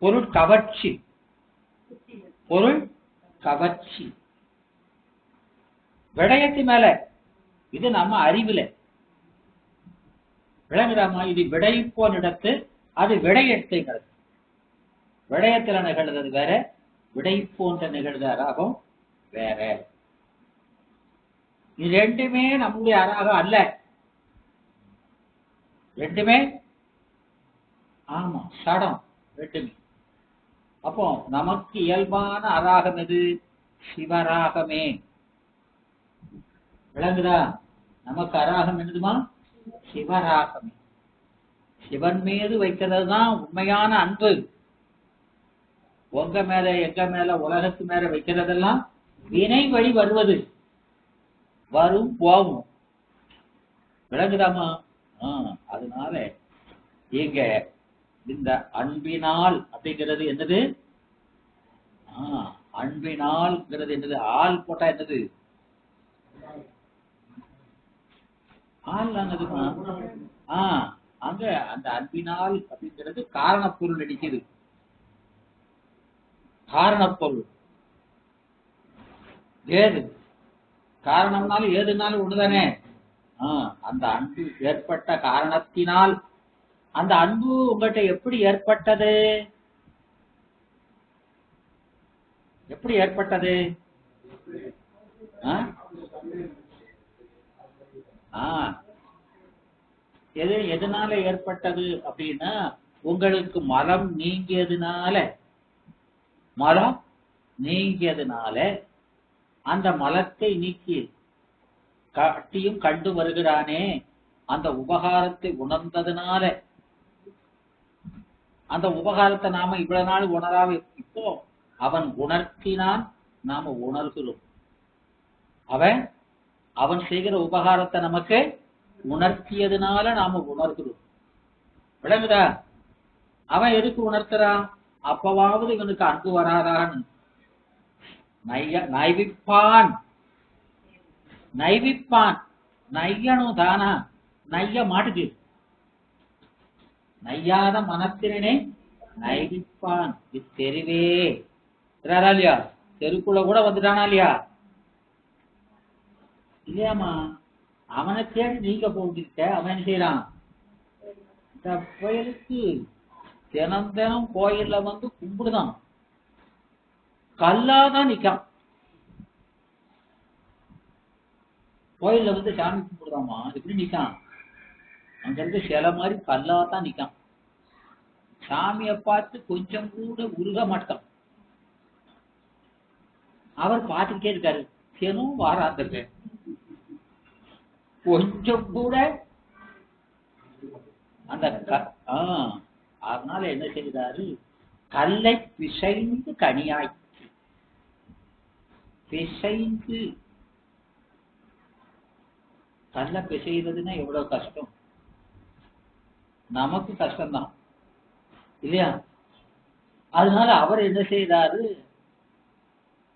பொருள் கவர்ச்சி, பொருள் கவர்ச்சி. விடயத்து மேல இது நம்ம அறிவுல. விளங்குறாமா? இது விடைப்போன் இடத்து, அது விடயத்தை நிகழ்த்து. விடயத்துல நிகழ்றது வேற, விடை போன்ற நிகழ்ந்த அராகம் வேற. இது ரெண்டுமே நம்முடைய அராகம் அல்ல. ரெண்டுமே ஆமா சடம் ரெண்டுமே. அப்போ நமக்கு இயல்பான அராகம் எது? சிவராகமே. விளங்குதா? நமக்கு அராகம் என்னதுமா? சிவராகமே. சிவன் மீது வைக்கிறது தான் உண்மையான அன்பு. உங்க மேல எங்க மேல உலகத்து மேல வைக்கிறதெல்லாம் வினை வழி வருவது, வரும் போகும். விளங்குதாமா? அதனால இங்க இந்த அன்பினால் அப்படிங்கிறது என்னது? அன்பினால்ங்கிறது என்னது? ஆள் போட்டா என்னது? ஆள் என்னதுமா? அங்க அந்த அன்பினால் அப்படிங்கிறது காரணப்பொருள் அடிக்குது. காரணப்பொருள் ஏது? காரணம்னாலும் ஏதுனாலும் ஒண்ணுதானே. அந்த அன்பு ஏற்பட்ட காரணத்தினால், அந்த அன்பு உங்கள்கிட்ட எப்படி ஏற்பட்டது? எப்படி ஏற்பட்டது? எதனால ஏற்பட்டது அப்படின்னா, உங்களுக்கு மலம் நீங்கியதுனால அந்த மலத்தை நீக்கி காட்டியும் கண்டு வருகிறானே, அந்த உபகாரத்தை உணர்ந்ததுனால, அந்த உபகாரத்தை நாம இவ்வளவு நாள் உணராம இப்போ அவன் உணர்த்தினான், நாம உணர்கிறோம். அவன் செய்கிற உபகாரத்தை நமக்கு உணர்த்தியதுனால நாம உணர்கிறோம். விளங்குதா? அவன் எதுக்கு உணர்த்துறான்? அப்பவாவது இவனுக்கு அன்பு வராதான்னு. நைவிப்பான் நையணும் தானா? நைய மாட்டுக்கு. நையாத மனத்தினே நைவிப்பான். தெருவே இல்லையா? தெருக்குள்ள கூட வந்துட்டானா இல்லையா? இல்லையாமா? அவனை தேடி நீங்க போகிட்ட அவன் என்ன செய்யறான்? இந்த புயலுக்கு தினம் தினம் கோயில்ல வந்து கும்பிடுதான், கல்லாதான் நிக்கான். கோயில்ல வந்து சாமி கும்பிடுதாமா, எப்படி நிக்கான்? அங்க இருந்து சில மாதிரி கல்லாதான் நிக்கான். சாமியை பார்த்து கொஞ்சம் கூட உருக மாட்டான். அவர் பார்த்துக்கிட்டே இருக்காரு, தினம் வாராந்திருக்க, கொஞ்சம் கூட அந்த அதனால என்ன செய்கிறாரு? கல்லை பிசைந்து கனியாய் பிசைந்து. கல்லை பிசைறதுன்னா எவ்வளவு கஷ்டம், நமக்கு கஷ்டம்தான் இல்லையா? அதனால அவர் என்ன செய்தாரு?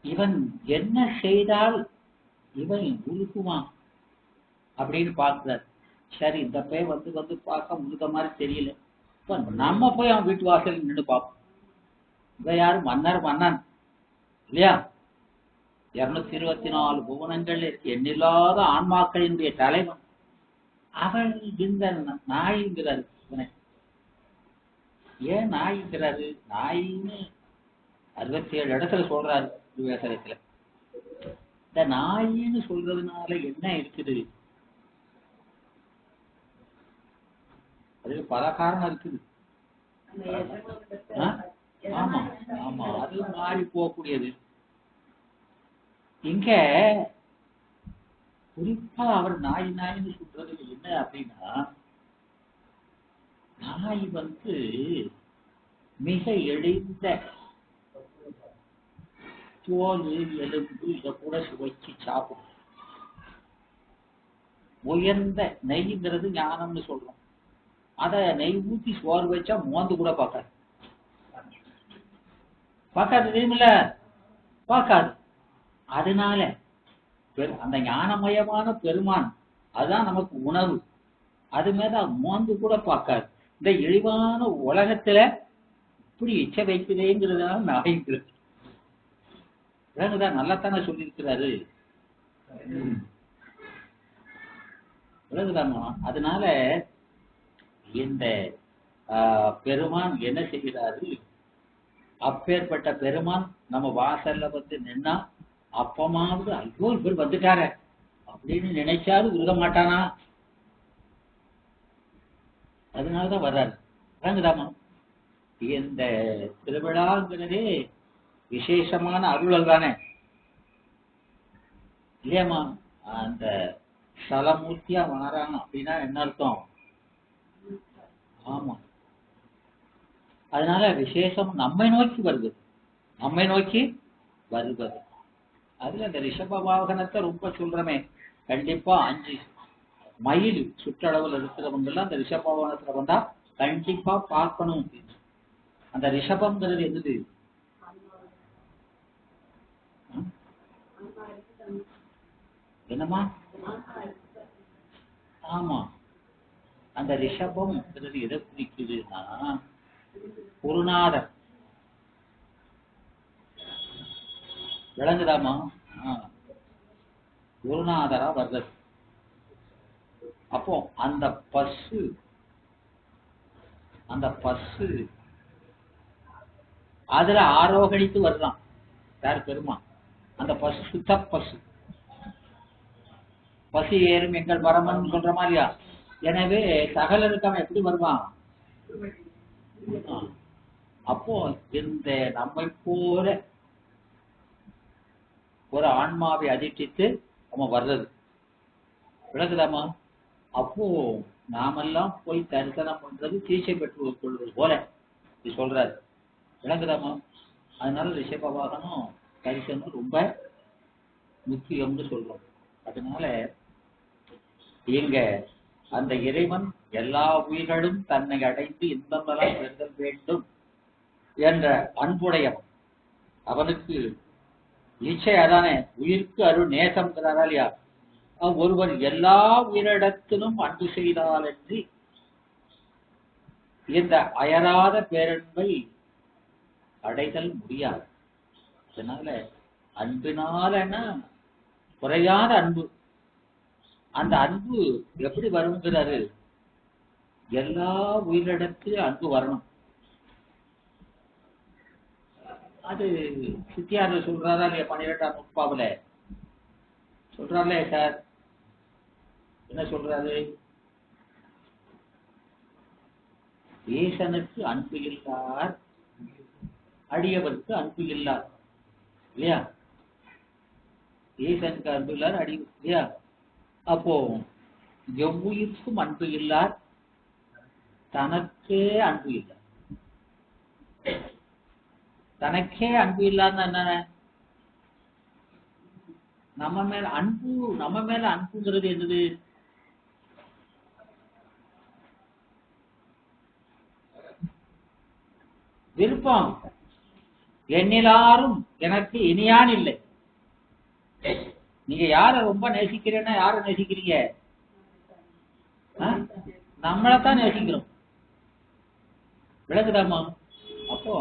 இவன் என்ன செய்தால் இவன் உருக்குவான் அப்படின்னு பார்க்கிறார். சரி, இந்த பையன் வந்து வந்து பார்க்க முழுக்க மாதிரி தெரியல, இப்ப நம்ம போய் அவன் வீட்டு வாசல் நின்று பார்ப்போம். இவன் யாரு? மன்னன் இல்லையா? 224 புவனங்கள் எண்ணில்லாத ஆன்மாக்களினுடைய தலைவன் அவன். இந்த நாய்ங்கிறாரு. ஏன் நாய்ங்கிறாரு? நாயின்னு 67 இடத்துல சொல்றாரு திருவேசகத்துல. இந்த நாயின்னு சொல்றதுனால என்ன இருக்குது? அதுக்கு பல காரணம் இருக்குது. ஆமா ஆமா, அது மாறி போகக்கூடியது. இங்க குறிப்பா அவர் நாயின்னு சொல்றது என்ன அப்படின்னா, நாய் வந்து மிக எளிந்த தோல் எலும்பு இதை கூட சுவைச்சு சாப்பிடும். உயர்ந்த நெய்ங்கிறது ஞானம்னு சொல்றோம். அத நெய் ஊத்தி சோறு வச்சா மோந்து கூட பார்க்காது. தெரியுமில்ல? பார்க்காது. அதனால அந்த ஞானமயமான பெருமான் அதுதான் நமக்கு உணவு. அது மேல மோந்து கூட பார்க்காது. இந்த இழிவான உலகத்துல இப்படி இச்சை வைக்கிறேங்கிறதுனால நாய்க்கிறது. நல்லாத்தானே சொல்லியிருக்கிறாரு. விலகுதாமா? அதனால இந்த பெருமான் என்ன செய்கிறாரு? அப்பேற்பட்ட பெருமான் நம்ம வாசல்ல வந்து நின்னா அப்பமாவது ஐயோ இவர் வந்துட்டார அப்படின்னு நினைச்சாலும் உருக மாட்டானா? அதனாலதான் வர்றாரு. விளங்குதாமா? இந்த திருவிழாங்கிறதே விசேஷமான அருளல் தானே இல்லையாமா? அந்த ஸ்தலமூர்த்தியா வளரான் அப்படின்னா என்ன அர்த்தம்? ஆமா, அதனால விசேஷம் நம்மை நோக்கி வருவது. அதுல இந்த ரிஷப வாகனத்தை ரொம்ப சொல்றமே, கண்டிப்பா 5 மைல் சுற்றளவுல இருக்கிறவங்க எல்லாம் அந்த ரிஷபவாகனத்துல வந்தா கண்டிப்பா பார்க்கணும் அப்படின்னு. அந்த ரிஷபம்ங்கிறது எது? என்னமா? ஆமா, அந்த ரிஷபம்ங்கிறது எதை குறிக்குதுன்னா குருநாதர். விளங்குதாமா? குருநாதரா வர்றது. அப்போ அந்த பசு அதுல ஆரோகணித்து வர்றான் யார்? பெருமா. அந்த பசு சுத்த பசு, பசி ஏறும் எங்கள் பரமன் சொல்ற மாதிரியா. எனவே சகல இருக்கவன் எப்படி வருவான்? அப்போ இந்த நம்மை போல ஒரு ஆன்மாவை அதிர்ச்சித்து நம்ம வர்றது. விளக்குதாமா? அப்போ நாமெல்லாம் போய் தரிசனம் பண்றது தீட்சை பெற்று கொள்வது போல இது சொல்றாரு. விளக்குதாமா? அதனால ரிஷபவாகனம் தரிசனம் ரொம்ப முக்கியம்னு சொல்றோம். அதனால இங்க அந்த இறைவன் எல்லா உயிர்களும் தன்னை அடைந்து இன்பமெல்லாம் பெறுதல் வேண்டும் என்ற அன்புடையவன். அவனுக்கு இச்சை அதானே, உயிருக்கு அருள் நேசம்ங்கிறாரா இல்லையா? ஒருவர் எல்லா உயிரிடத்திலும் அன்பு செய்தாலன்றி இந்த அயராத பேரன்பை அடைதல் முடியாது. அதனால அன்பினாலன்னா குறையாத அன்பு. அந்த அன்பு எப்படி வருங்கிறாரு? எல்லா உயிரிடத்திலும் அன்பு வரணும். அது சித்தியார் சொல்றாரா இல்லையா? 12ஆம் நூற்பாவுல சொல்றாருலே சார். என்ன சொல்றாரு? ஈசனுக்கு அன்பு இல்லார், அடியவருக்கு அன்பு இல்லார் இல்லையா? ஈசனுக்கு அன்பு இல்லார், அடி இல்லையா? அப்போ எவ்வுயிருக்கும் அன்பு இல்லார், தனக்கே அன்பு இல்லார். தனக்கே அன்பு இல்லார்னு என்ன? நம்ம மேல அன்புங்கிறது என்னது? விருப்பம். எண்ணிலாரும் எனக்கு இனியான் இல்லை. நீங்க யார ரொம்ப நேசிக்கிறேன்னா யார நேசிக்கிறீங்க? நம்மளைத்தான் நேசிக்கிறோம். விளக்குதாமா? அப்போ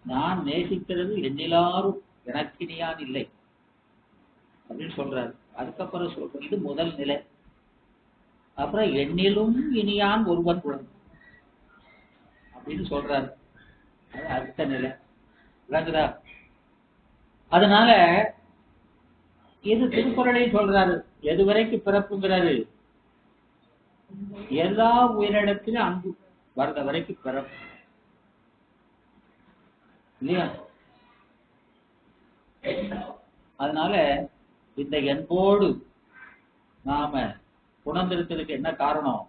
நான் நேசிக்கிறது எண்ணிலாரும் எனக்கு இனியான் இல்லை அப்படின்னு சொல்றாரு. அதுக்கப்புறம் சொல்ற இது முதல் நிலை. அப்புறம் எண்ணிலும் இனியான் ஒருவன் குழந்தை அப்படின்னு சொல்றாரு. அது அடுத்த நிலை. விளங்குதா? அதனால இது திருக்குறளையும் சொல்றாரு. எதுவரைக்கும் பிறப்புங்கிறாரு? எல்லா உயிரிடத்திலும் அன்பு வர்ற வரைக்கும் பிறப்பு இல்லையா? அதனால இந்த என்போடு நாம குணந்திருக்கிறதுக்கு என்ன காரணம்?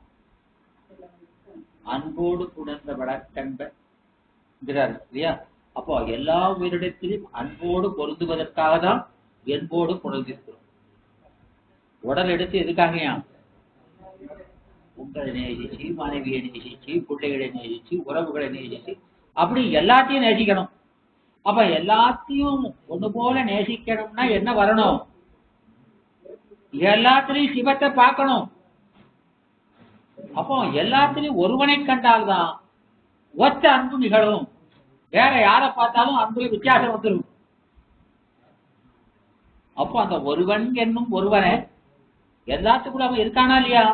அன்போடு குணர்ந்த வழக்கன்கிறார் இல்லையா? அப்போ எல்லா உயிரிடத்திலும் அன்போடு பொருந்துவதற்காக தான் என்போடு குணர்ந்திருக்கிறோம். உடல் எடுத்து எதுக்காகயா? உங்களை நேசிச்சு, மனைவியை நேசிச்சு, பிள்ளைகளை நேசிச்சு, உறவுகளை நேசிச்சு, அப்படி எல்லாத்தையும் நேசிக்கணும். அப்ப எல்லாத்தையும் ஒண்ணு போல நேசிக்கணும்னா என்ன வரணும்? எல்லாத்திலையும் சிவத்தை பார்க்கணும். அப்போ எல்லாத்திலையும் ஒருவனை கண்டால்தான் ஒத்த அன்பு நிகழும். வேற யாரை பார்த்தாலும் அன்புல வித்தியாசம் வந்துடும். அப்போ அந்த ஒருவன் என்னும் ஒருவனை எல்லாத்துக்குள்ள அவன் இருக்கானா இல்லையா?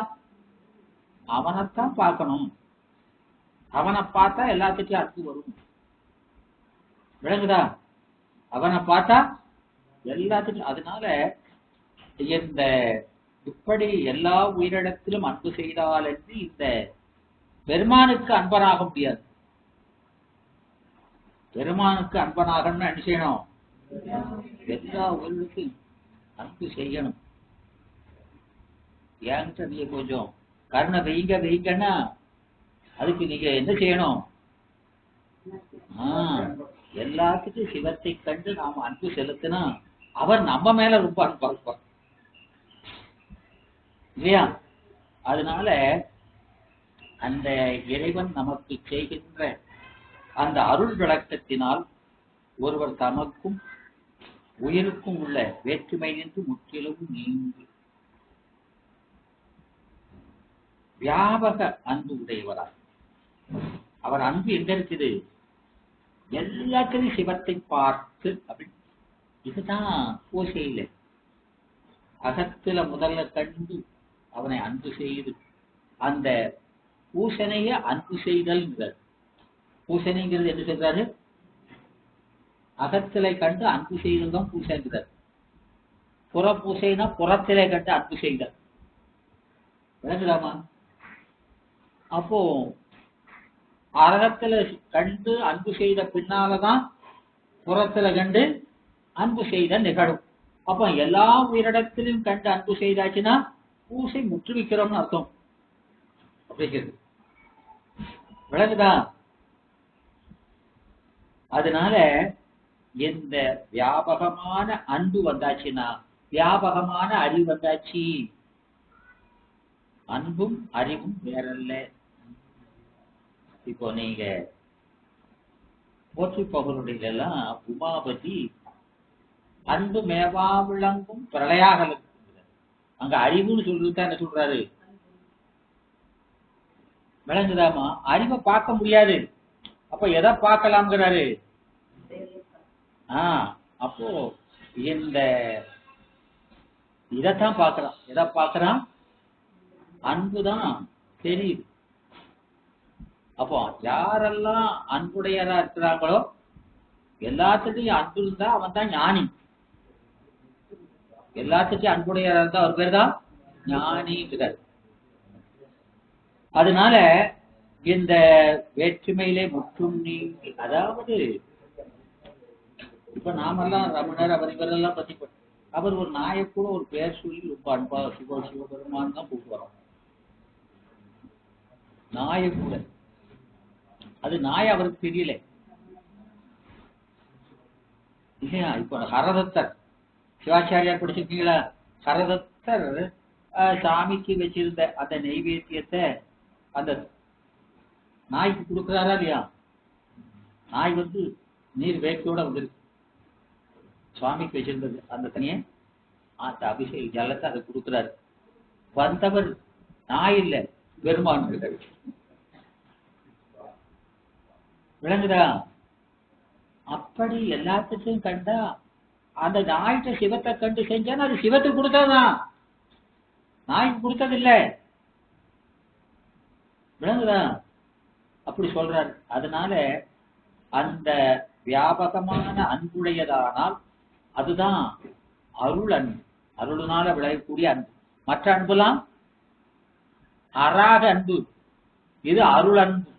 அவனைத்தான் பார்க்கணும். அவனை பார்த்தா எல்லாத்துக்கும் அன்பு வரும். விளங்குதா? அவனை பார்த்தா எல்லாத்துக்கும். அதனால இந்த இப்படி எல்லா உயிரிடத்திலும் அன்பு செய்தால் என்று இந்த பெருமானுக்கு அன்பனாக முடியாது. பெருமானுக்கு அன்பனாகணும்னு என்ன செய்யணும்? எல்லா உயிரிடத்திலும் அன்பு செய்யணும். ஏன்ட்டு நீங்க கொஞ்சம் கருணை வெய்ங்கன்னா அதுக்கு நீங்க என்ன செய்யணும்? எல்லாத்துக்கும் சிவத்தை கண்டு நாம அன்பு செலுத்தினா அவர் நம்ம மேல ரொம்ப அன்பா இருப்பார் இல்லையா? அதனால அந்த இறைவன் நமக்கு செய்கின்ற அந்த அருள் விளக்கத்தினால் ஒருவர் தமக்கும் உயிருக்கும் உள்ள வேற்றுமை நின்று முற்றிலும் நீங்கி வியாபக அன்பு உடையவரார். அவர் அன்பு எங்க இருக்குது? எல்லாத்திலையும் சிவத்தை பார்த்து அப்படி. இதுதான் பூசையில அகத்துல முதல்ல கண்டு அவனை அன்பு செய்து அந்த பூசனைய அன்பு செய்தல். பூசனைங்கிறது என்ன சொல்றாரு? அகத்திலே கண்டு அன்பு செய்தல் தான் பூசைங்கிறார். புற பூசைனா புறத்திலே கண்டு அன்பு செய்தல். விளங்குதாமா? அப்போ அகத்துல கண்டு அன்பு செய்த பின்னாலதான் புறத்துல கண்டு அன்பு செய்த நிகழும். அப்ப எல்லா உயிரிடத்திலும் கண்டு அன்பு செய்தாச்சுன்னா பூசை முற்றுவிக்கிறோம்னு அர்த்தம். அப்படிங்கிறது விளங்குதா? அதனால இந்த வியாபகமான அன்பு வந்தாச்சுன்னா வியாபகமான அறிவு வந்தாச்சு. அன்பும் அறிவும் வேறல்ல. இப்போ நீங்க போற்றி பகருடைய எல்லாம் உமாபதி அன்பு மேவா விளங்கும் பிரளயாக அங்க அறிவுன்னு சொல்றதுதான் என்ன சொல்றாரு? விளங்குதாமா? அறிவை பார்க்க முடியாது. அப்ப எதை பார்க்கலாம்ங்கிறாரு? அப்போ இந்த இதைத்தான் பார்க்கறான். எதை பார்க்கறான்? அன்புதான் தெரியுது. அப்போ யாரெல்லாம் அன்புடையரா இருக்கிறாங்களோ எல்லாத்துட்டையும் அன்பு இருந்தா அவன் தான் ஞானி. எல்லாத்துட்டையும் அன்புடையரா இருந்தா அவர் பேர் தான் ஞானிங்கிறார். அதனால இந்த வேற்றுமையிலே முற்றும் நீங்கி, அதாவது இப்ப நாமெல்லாம் ரமணர் அவர் இவரெல்லாம் பத்தி அவர் ஒரு நாயை கூட ஒரு பேர் சொல்லி ரொம்ப அன்பா சிவபெருமான் தான் கூப்பிட்டு வரோம். நாயை கூட அது நாய் அவருக்கு தெரியல இல்லையா? இப்ப ஹரதத்தர் சிவாச்சாரியார் படிச்சிருக்கீங்களா? ஹரதத்தர் சாமிக்கு வச்சிருந்த அந்த நெய்வேத்தியத்தை அந்த நாய்க்கு கொடுக்குறாரா இல்லையா? நாய் நீர் வேக்கையோட வந்துருக்கு. சுவாமிக்கு வச்சிருந்தது அந்த தனியை அந்த அபிஷேக ஜலத்தை அதை கொடுக்குறாரு. வந்தவர் நாய் இல்ல, பெருமான். விளங்குதா? அப்படி எல்லாத்துக்கும் கண்டா அந்த நாய்கிட்ட சிவத்தை கண்டு செஞ்சான்னு அது சிவத்துக்கு கொடுத்ததுதான், நாய்க்கு கொடுத்தது இல்லை. விளங்குதா? அப்படி சொல்றாரு. அதனால அந்த வியாபகமான அன்புடையதானால் அதுதான் அருள் அன்பு. அருள்னால விளையக்கூடிய அன்பு. மற்ற அன்புலாம் அராக அன்பு, இது அருள் அன்பு.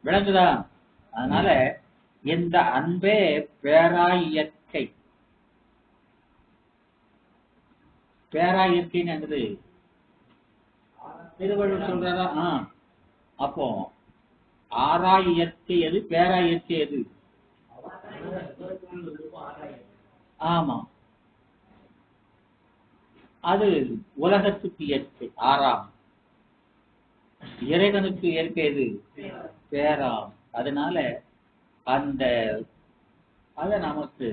விளங்குதா? அதனால இந்த அன்பே பேராய் இயற்கை. பேராய் இயற்கைன்னு என்னது? திருவள்ளுவர் சொல்றாரா? அப்போ ஆராய் இயற்கை எது, பேராய் இயற்கை எது? ஆமா, அது உலகத்துக்கு இயற்கை ஆறாம். இறைவனுக்கு இயற்கை எது? பேராம். அதனால அந்த அத நமக்கு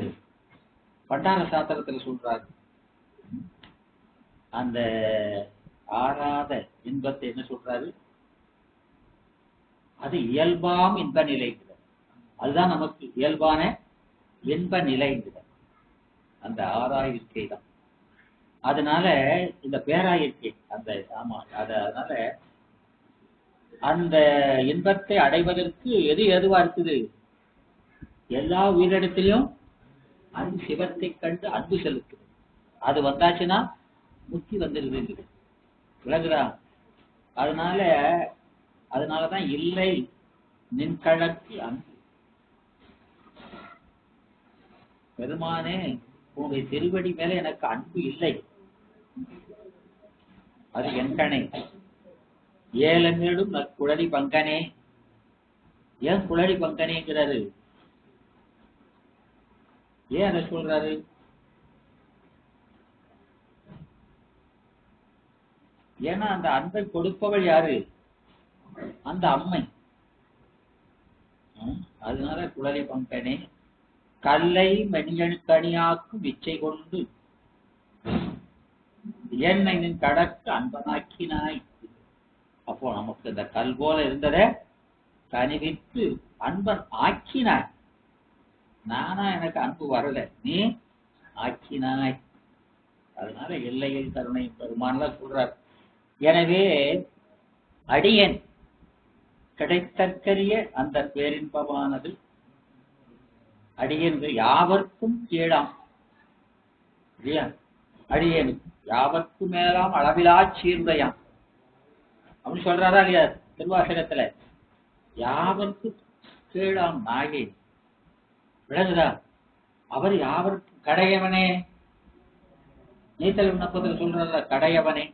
பண்டார சாத்திரத்துல சொல்றாரு. அந்த ஆறாத இன்பத்தை என்ன சொல்றாரு? அது இயல்பாம் இன்ப நிலைங்கிறார். அதுதான் நமக்கு இயல்பான இன்ப நிலைங்கிறார். அந்த ஆறாயிற்கை தான். அதனால இந்த பேராயிற்கை அந்த அதனால அந்த இன்பத்தை அடைவதற்கு எது எதுவா இருக்குது? எல்லா உயிரிடத்திலையும் அந்த சிவத்தை கண்டு அன்பு செலுத்துது. அது வந்தாச்சுன்னா முக்தி வந்துருது. விளங்குதா? அதனாலதான் இல்லை நின் கழற்கு அன்பு. பெருமானே, உன்னுடைய திருவடி மேல எனக்கு அன்பு இல்லை, அது என்கணே. ஏலமேடும் குழலி பங்கனே. ஏன் குழலி பங்கனேங்கிறாரு? ஏன் அதை சொல்றாரு? ஏன்னா அந்த அன்பை கொடுப்பவள் யாரு? அந்த அம்மை. அதனால குழலி பங்கனே கல்லை மணியணுக்கணியாக்கும் விச்சை கொண்டு என்னை நின் கடற்கு அன்பனாக்கினாய். அப்போ நமக்கு இந்த கல் போல இருந்தத கனிவித்து அன்பன் ஆக்கினாய். நானா எனக்கு அன்பு வரல, நீ ஆக்கினாய். அதனால எல்லையில் கருணை பெருமான்ல சொல்றார். எனவே அடியேன் கிடைத்தற்கரிய அந்த பேரின்பமானது அடியேன் யாவர்க்கும் கீழாம் இல்லையா? அடியேனுக்கு யாவர்க்கும் மேலாம் அளவிலா சீர்வையாம் அப்படின்னு சொல்றாரா இல்லையா திருவாசகத்துல? யாவர்க்கும் கீழாம் நாயே விளங்குதா? அவர் யாவர்க்கும் கடையவனே. நீத்தல் விண்ணப்பத்தில் சொல்றாரா கடையவனே.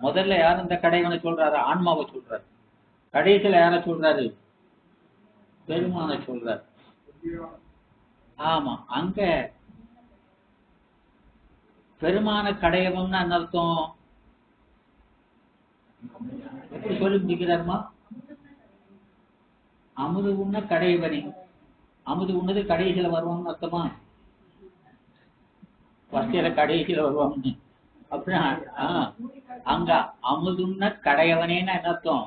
முதல்ல யார் இந்த கடையவனை சொல்றாரு? ஆன்மாவை சொல்றாரு. கடைசியில யார சொல்றாரு? பெருமானை சொல்றாரு. ஆமா, அங்க பெருமான கடையவம்னா என்ன அர்த்தம்? எப்படி சொல்லி முடிக்கிறாருமா? அமுது உண்ண கடையவனே. அமுது உண்ணது கடைசியில வருவான்னு அர்த்தமா? வசதியில கடைசியில வருவாங்க அப்படின்னா அங்க அமுதுண்ண கடையவனேன்னு என்ன அர்த்தம்?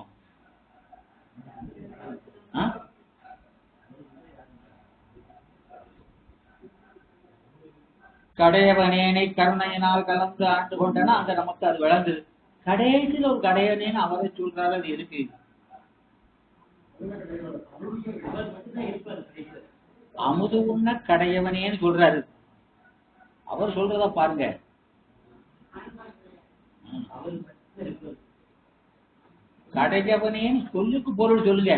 கடையவனேனை கருணையினால் கலந்து ஆண்டு கொண்டனா அங்க நமக்கு அது விளங்குது. கடைசியில் ஒரு கடையவனேன்னு அவரை சொல்றாரு. அது இருக்கு அமுது உண்ண கடையவனேன்னு சொல்றாரு. அவர் சொல்றத பாருங்க. கடையவனேன்னு சொல்லுக்கு பொருள் சொல்லுங்க.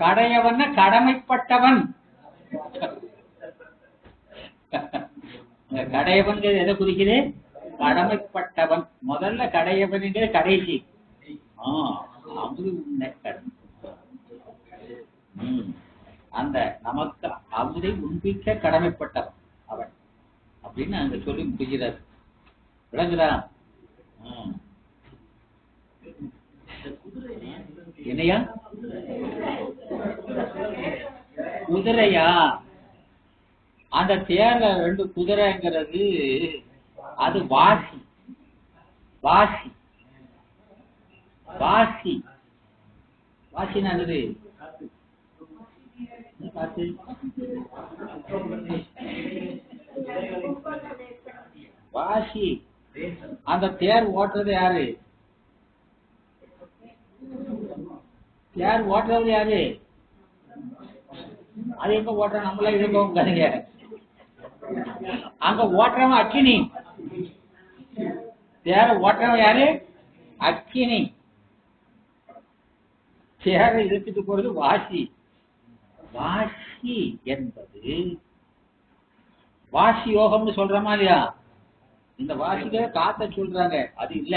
கடையவன் கடமைப்பட்டவன். கடையவன் எதை குறிக்குது? கடமைப்பட்டவன். முதல்ல கடையவன் கடைசி. அமுது உண்ண கடமை. அந்த நமக்கு அமுதை உண்பிக்க கடமைப்பட்டவன் அவன் அப்படின்னு அங்க சொல்லி முடிக்கிறார். விளங்குதா? என்னையா குதிரையா? அந்த தேர்ல 2 குதிரைங்கிறது அது வாசி. வாசி வாசி வாசினா என்னது? வாசி. அந்த தேர் ஓட்டுறது யாரு? தேர் ஓட்டுறது யாரு? அது எங்க ஓட்டுற? நம்மள இருக்கோம் கதைங்க. அங்க ஓட்டுறவன் அக்கினி. தேர ஓட்டுறவன் யாரு? அக்கினி. தேர இழுத்துட்டு போறது வாசி. வாசி என்பது வாசி யோகம்னு சொல்றமா இல்லையா? இந்த வாசிக்க காத்த சொல்றாங்க. அது இல்ல.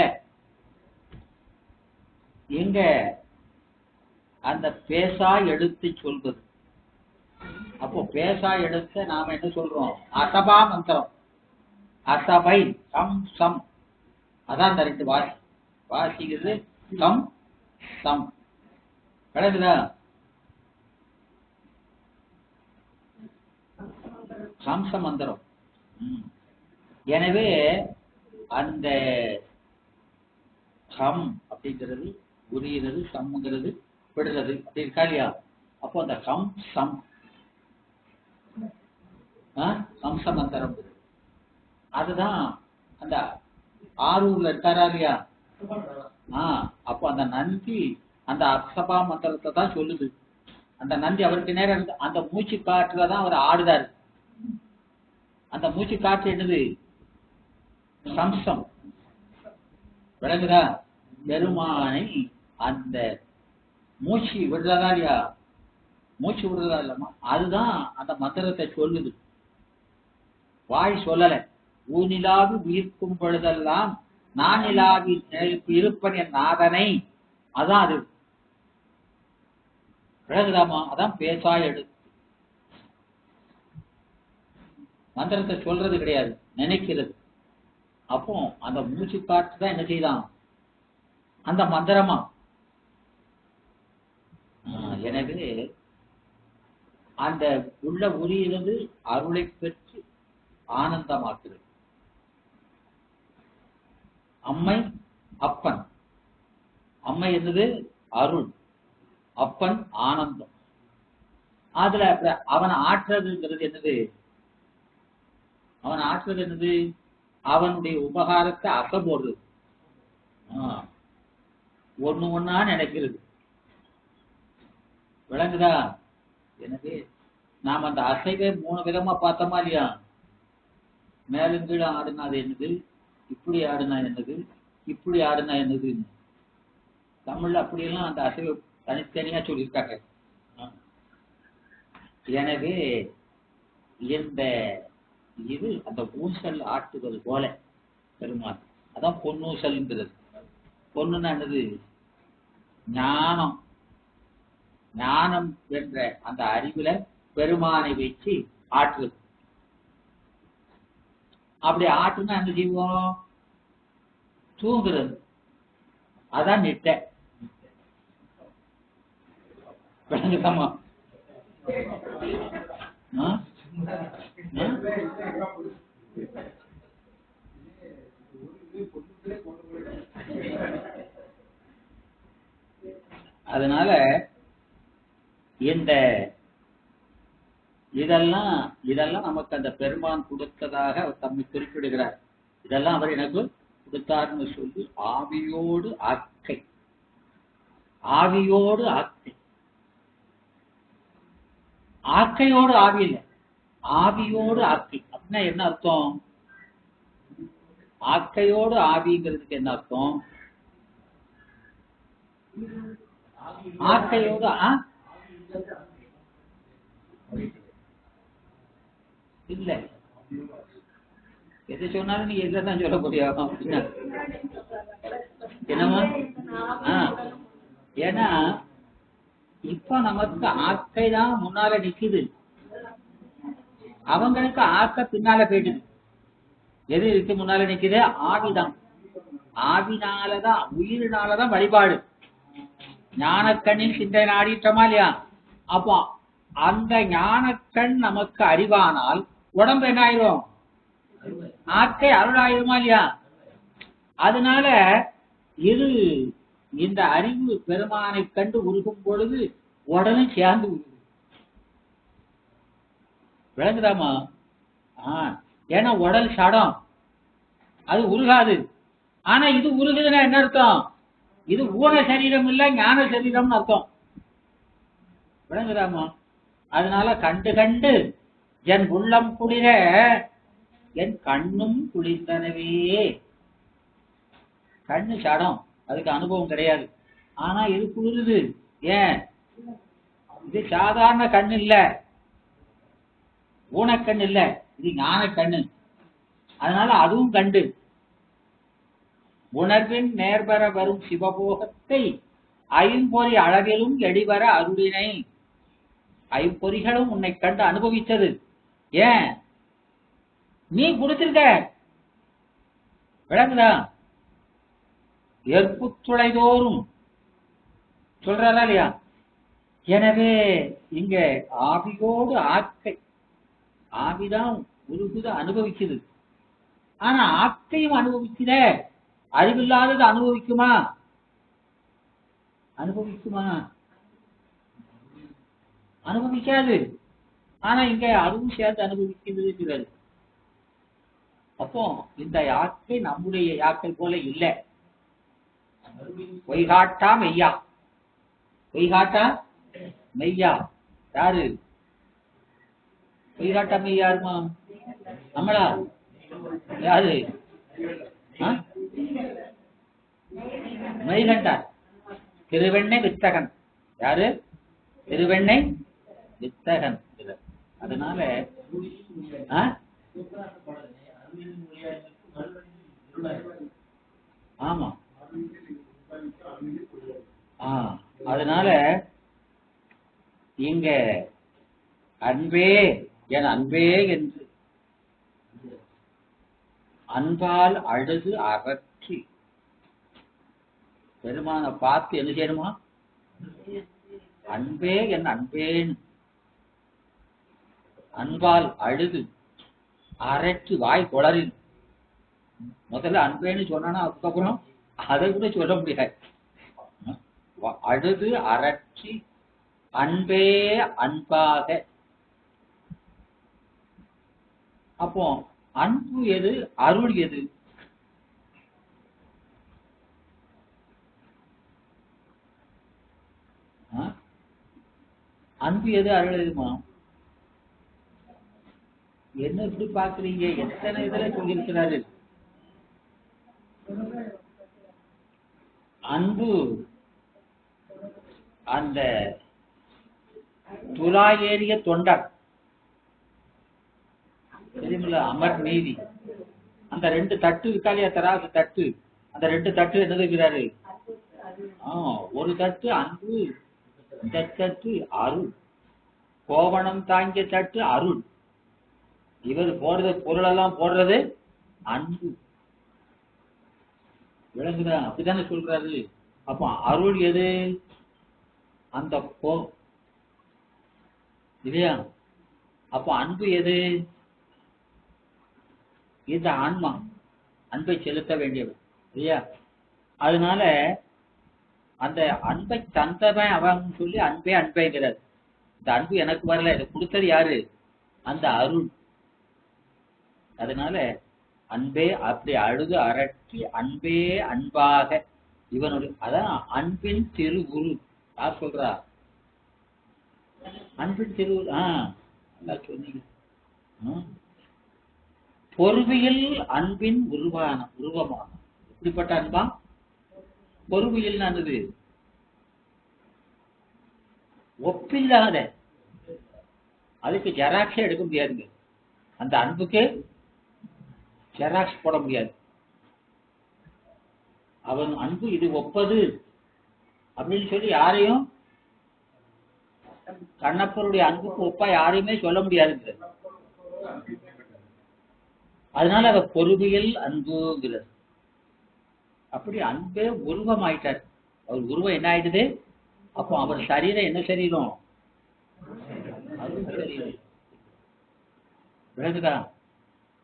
எங்க அந்த பேசா எடுத்து சொல்வது. அப்போ பேசா எடுத்த நாம என்ன சொல்றோம்? அசபா மந்திரம். அசபை சம் சம். அதான் அந்த 2 வாசி. வாசிக்கிறது சம் சம். கிடைக்குதா? சம்ச மந்திரம். எனவே அந்த சம் அப்படிங்கிறது உரியிறது, சம்ங்கிறது விடுறது அப்படி இருக்கா இல்லையா? அப்போ அந்த சம் சம் சம்ச மந்திரம். அதுதான் அந்த ஆரூர்ல இருக்காரா இல்லையா? அப்போ அந்த நந்தி அந்த அப்சபா மந்திரத்தை தான் சொல்லுது. அந்த நந்தி அவருக்கு நேரம் அந்த மூச்சு காற்றுலதான் அவர் ஆடுதாரு. அந்த மூச்சு காற்று என்னது? சம்சம். விளங்குதா? பெருமானை அந்த மூச்சு விடுறதா இல்லையா? மூச்சு விடுறதா இல்லமா? அதுதான் அந்த மந்திரத்தை சொல்லுது. வாய் சொல்லல. ஊனிலாவி உயிர்க்கும் பொழுதெல்லாம் நான் நிலாவி இருப்பன் என் நாதனை. அதான் அது. விளங்குதாமா? அதான் பேசா எடுத்து. மந்திரத்தை சொல்றது கிடையாது, நினைக்கிறது. அப்போ அந்த மூச்சு காற்று தான் என்ன செய்தான் அந்த மந்திரமா. எனவே அந்த உள்ள உரியிலிருந்து அருளை பெற்று ஆனந்தமாக்குறது. அம்மை அப்பன். அம்மை என்னது அருள், அப்பன் ஆனந்தம். அதுல அவன் ஆற்றுறதுங்கிறது என்னது? அவன் ஆற்றுறது என்னது? அவனுடைய உபகாரத்தை அச போடுறது, ஒண்ணு ஒன்னா நினைக்கிறது. விளங்குதா? எனவே நாம் அந்த அசைவை 3 விதமா பார்த்தோமா இல்லையா? மேலும் கீழே ஆடுனா அது என்னது, இப்படி ஆடுனா என்னது, இப்படி ஆடுனா என்னது. தமிழ்ல அப்படியெல்லாம் அந்த அசைவை தனித்தனியா சொல்லியிருக்காங்க. எனவே இந்த இது அந்த ஊசல் ஆட்டுவது போல பெருமாள். அதான் பொன்னூசல்ங்கிறது. பொண்ணுன்னா என்னது? ஞானம். ஞானம் என்ற அந்த அறிவுல பெருமானை வச்சு ஆற்றுறது. அப்படி ஆற்றுனா என்ன செய்வோம்? தூங்குறது. அதான் நிட்டை. விளங்குதாமா? அதனால இந்த இதெல்லாம் நமக்கு அந்த பெருமான் கொடுத்ததாக அவர் தம்மை குறிப்பிடுகிறார். இதெல்லாம் அவர் எனக்கு கொடுத்தார்னு சொல்லி ஆவியோடு ஆக்கை. ஆவியோடு ஆக்கை. ஆக்கையோடு ஆவி இல்லை, ஆவியோடு ஆக்கை. அப்படின்னா என்ன அர்த்தம்? ஆக்கையோடு ஆவிங்கிறதுக்கு என்ன அர்த்தம்? ஆக்கையோடு இல்ல, எது சொன்னாலும் நீங்க எதான் சொல்ல முடியும். என்னமா? ஏன்னா இப்ப நமக்கு ஆக்கை தான் முன்னால நிக்குது, அவங்களுக்கு ஆக்க பின்னால போயிடுது. எது இருக்கு முன்னால நிக்குது? ஆவிதான். ஆவினாலதான், உயிரினாலதான் வழிபாடு. ஞானக்கண்ணின் சிந்தை நாடிட்டோமா இல்லையா? அப்போ அந்த ஞானக்கண் நமக்கு அறிவானால் உடம்பு என்ன ஆயிரும்? ஆக்கை அருளாயிருமா இல்லையா? அதனால இது இந்த அறிவு பெருமானை கண்டு உருகும் பொழுது உடனே சேர்ந்து உருகுது. விளங்குதாமா? ஏன்னா உடல் சடம், அது உருகாது. ஆனா இது உருகுதுன்னா என்ன அர்த்தம்? இது ஊன சரீரம் இல்ல, ஞான சரீரம்னு அர்த்தம். விளங்குதாமா? அதனால கண்டு கண்டு என் உள்ளம் குளிர என் கண்ணும் குளிர்ந்தனவே. கண்ணு சடம், அதுக்கு அனுபவம் கிடையாது. ஆனா இது குளிருது. ஏன்? இது சாதாரண கண் இல்ல, ஊனக்கண் இல்ல, இது ஞான கண்ணு. அதனால அதுவும் கண்டு உணர்வின் நேர்பெற வரும் சிவபோகத்தை ஐம்பொறி அளவிலும் எடிவர அருளினை. ஐம்பொறிகளும் உன்னை கண்டு அனுபவித்தது. ஏன்? நீ கொடுத்திருக்க. விளங்குதா? ஏற்பு துளைதோறும் சொல்றாரா இல்லையா? எனவே இங்க ஆவியோடு ஆக்கை. ஆவிதான் உருகுத அனுபவிக்குது. ஆனா ஆக்கையும் அனுபவிக்குத. அறிவில்லாதது அனுபவிக்குமா? அனுபவிக்குமா? அனுபவிக்காது. ஆனா இங்க அதுவும் சேர்த்து அனுபவிக்கிறது. அப்போ இந்த யாக்கை நம்முடைய யாக்கை போல இல்லை. பொய்காட்டா மெய்யா. பொய்காட்டா மெய்யா. யாரு பொய்காட்டா மெய்யா இருமா? நம்மளா? யாரு? மெய்கண்டார் திருவெண்ணை வித்தகன். யாரு? திருவெண்ணை வித்தகன். அதனால ஆமா, அதனால இங்க அன்பே என் அன்பே என்று அன்பால் அழுது அரற்றி. பெருமான பார்த்து என்ன செய்யணுமா? அன்பே என் அன்பேன். அன்பால் அழுது அரற்றி வாய் குளறின். முதல்ல அன்பேன்னு சொன்னா அதுக்கப்புறம் அதை கூட சொல்ல முடியாது. அழுது அரற்றி அன்பே அன்பாக. அப்போ அன்பு எது, அருள் எது? அன்பு எது, அருள் எதுமா? என்ன இப்படி பாக்குறீங்க? எத்தனை இதுல சொல்லியிருக்கிறாரு. அன்பு அந்த துலா ஏறிய தொண்டர் தெரியுமில்ல, அமர் நீதி. அந்த 2 தட்டு இருக்காளியா, தராசு தட்டு. அந்த 2 தட்டு என்ன இருக்கிறாரு? ஒரு தட்டு அன்பு, இந்த தட்டு அருள். கோவணம் தாங்கிய தட்டு அருள். இவர் போடுறது பொருளெல்லாம் போடுறது அன்பு. விளங்குதா? அப்படித்தானே சொல்றாரு. அப்ப அருள் எது? அந்த இல்லையா? அப்ப அன்பு எது? இந்த ஆன்மா அன்பை செலுத்த வேண்டியவர் இல்லையா? அதனால அந்த அன்பை தந்தவன் அவன் சொல்லி அன்பே அன்பைங்கிறார். இந்த அன்பு எனக்கு வரல, இதை கொடுத்தது யாரு? அந்த அருள். அதனால அன்பே அப்படி அழுது அரற்றி அன்பே அன்பாக இவனுடைய, அதான் அன்பின் திருவுரு. யார் சொல்றா? அன்பின் திருவுரு. சொன்னீங்க. பொறுவியல் அன்பின் உருவமான. இப்படிப்பட்ட அன்பா? பொறுவியல் நல்லது, ஒப்பில்லாத. அதுக்கு ஜெராக்ஸே எடுக்க முடியாதுங்க. அந்த அன்புக்கு ஜெராக்ஸ் போட முடியாது. அவன் அன்பு இது ஒப்பது அப்படின்னு சொல்லி யாரையும், கண்ணப்பருடைய அன்புக்கு ஒப்பா யாரையுமே சொல்ல முடியாதுங்க. அதனால அவ பொறுவியல் அன்புங்கிறது. அப்படி அன்பே உருவம் ஆயிட்டார். அவர் உருவம் என்ன ஆயிடுது? அப்போ அவர் சரீரம் என்ன சரீரம்? விளங்குதா?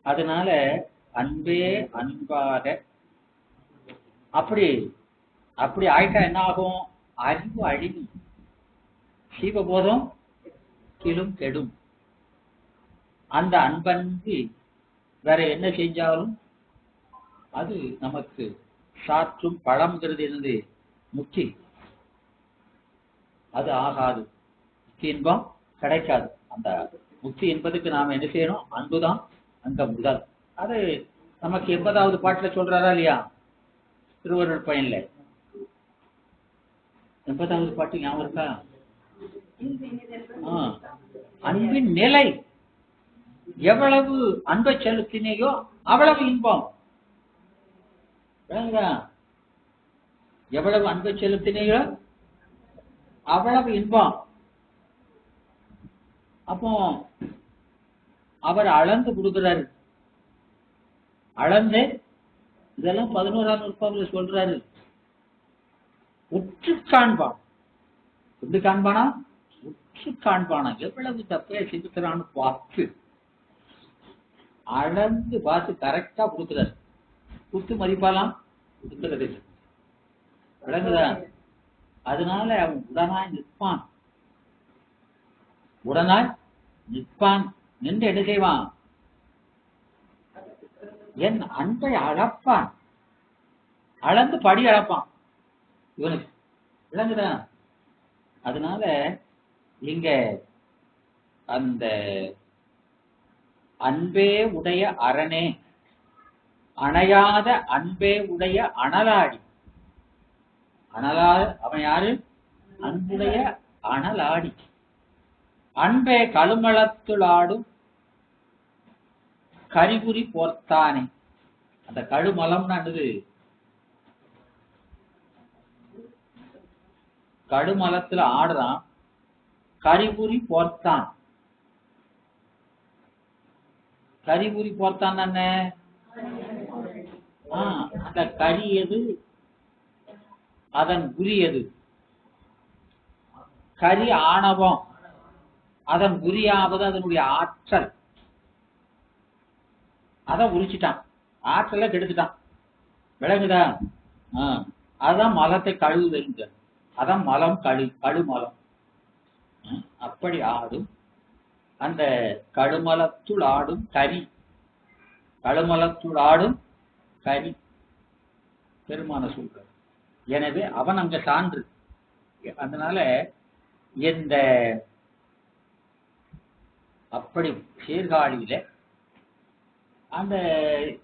அதனால அன்பே அன்பாக அப்படி அப்படி ஆயிட்டா என்ன ஆகும்? அறிவு அழிவு, சீவபோதம் கீழும் கெடும். அந்த அன்பன்பு வேற என்ன செஞ்சாலும் அது நமக்கு சாற்றும் பழம்ங்கிறது என்னது? முக்தி. அது ஆகாது, முக்தி இன்பம் கிடைக்காது. அந்த முக்தி என்பதுக்கு நாம என்ன செய்யணும்? அன்புதான் அந்த முதல். அது நமக்கு 80வது பாட்டுல சொல்றாரா இல்லையா? திருவருள் பயன்ல 80வது பாட்டு ஞாபகம் இருக்கா? அன்பின் நிலை. எவ்வளவு அன்பை செலுத்தினையோ அவ்வளவு இன்பம். எவ்வளவு அன்பை செலுத்தினையோ அவ்வளவு இன்பம். அப்போ அவர் அளந்து கொடுக்கிறாரு. அளந்து இதெல்லாம் 11ஆம் நூற்பாவில் சொல்றாரு. உற்று காண்பான். எப்படி காண்பானா? உற்று காண்பானா. எவ்வளவு தப்பையா செஞ்சுக்கிறான்னு பார்த்து அளந்து பார்த்து கரெக்டா கொடுக்கிறாரு. குத்து மதிப்பாலாம் கொடுக்கிறது விளங்குதா? அதனால அவன் உடனாய் நிற்பான். உடனாய் நிற்பான். நின்று என்ன செய்வான்? என் அன்பை அளப்பான். அளந்து படி அளப்பான் இவனுக்கு. விளங்குதா? அதனால இங்க அந்த அன்பே உடைய அரணே, அணையாத அன்பே உடைய அனலாடி. அனலாத அவன் யாரு? அன்புடைய அனலாடி. அன்பே கழுமலத்துளாடும் கரிபுரி போர்த்தானே. அந்த கழுமலம்னா என்னது? கழுமலத்துல ஆடுறான். கரிபுரி போர்த்தான். கரிபுரி போர்த்தான் என்ன? அந்த கரி எது, அதன் குறி எது? கரி ஆணவம், அதன் குறியாவது அதனுடைய ஆற்றல். அத உரிச்சிட்டான், ஆற்றலை கெடுத்துட்டான். விளங்குதா? அதான் மலத்தை கழுவுதல். அதான் மலம் கழுமலம். அப்படி ஆடும் அந்த கழுமலத்துள் ஆடும் கரி, கழுமலத்துள் ஆடும் கரி பெருமான சொல்ற. எனவே அவன் அங்க சான்று. அதனால இந்த அப்படி சீர்காழியில அந்த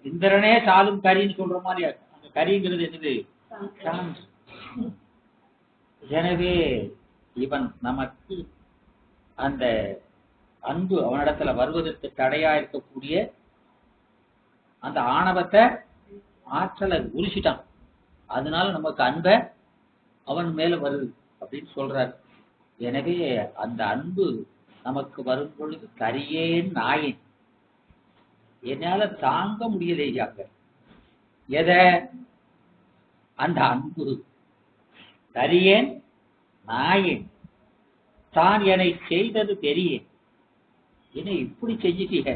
இந்திரனே சாலும் கரின்னு சொல்ற மாதிரி அந்த கரிங்கிறது என்னது? சான்று. எனவே இவன் நமக்கு அந்த அன்பு அவனிடத்துல வருவதற்கு தடையா இருக்கக்கூடிய அந்த ஆணவத்தை ஆற்றலை உரிச்சிட்டான். அதனால நமக்கு அன்பை அவன் மேல வருது அப்படின்னு சொல்றாரு. எனவே அந்த அன்பு நமக்கு வரும் பொழுது கரியேன் நாயேன், என்னால தாங்க முடியலையாங்க. எத? அந்த அன்பு. கரியேன் நாயேன், தான் என்னை செய்தது தெரிய, என்னை இப்படி செஞ்சிட்டீங்க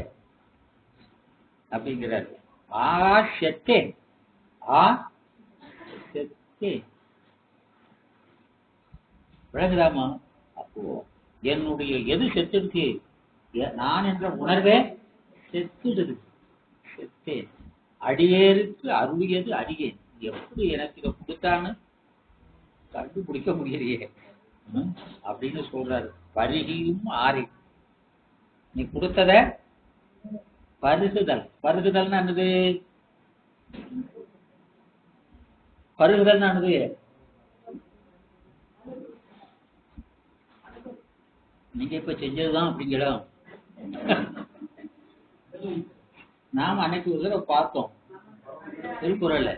அப்படிங்கிறார். செத்தேன், செத்தேன். விளங்குதாமா? அப்போ என்னுடைய எது செத்துடுச்சு? நான் என்ற உணர்வே செத்துடுது. செத்தேன். அடியேருக்கு அருளியது அடியேன். எப்படி எனக்கு இதை கொடுத்தான்னு கண்டுபிடிக்க முடியலையே அப்படின்னு சொல்றாரு. பருகியும் ஆறி, நீ கொடுத்தத பருகுதல். பருகுதல் என்னது? பருகுதல் என்னது? நீங்க இப்ப செஞ்சதுதான் அப்படிங்கிற. நாம அன்னைக்கு ஒரு தடவை பார்த்தோம் திருக்குறள்ல,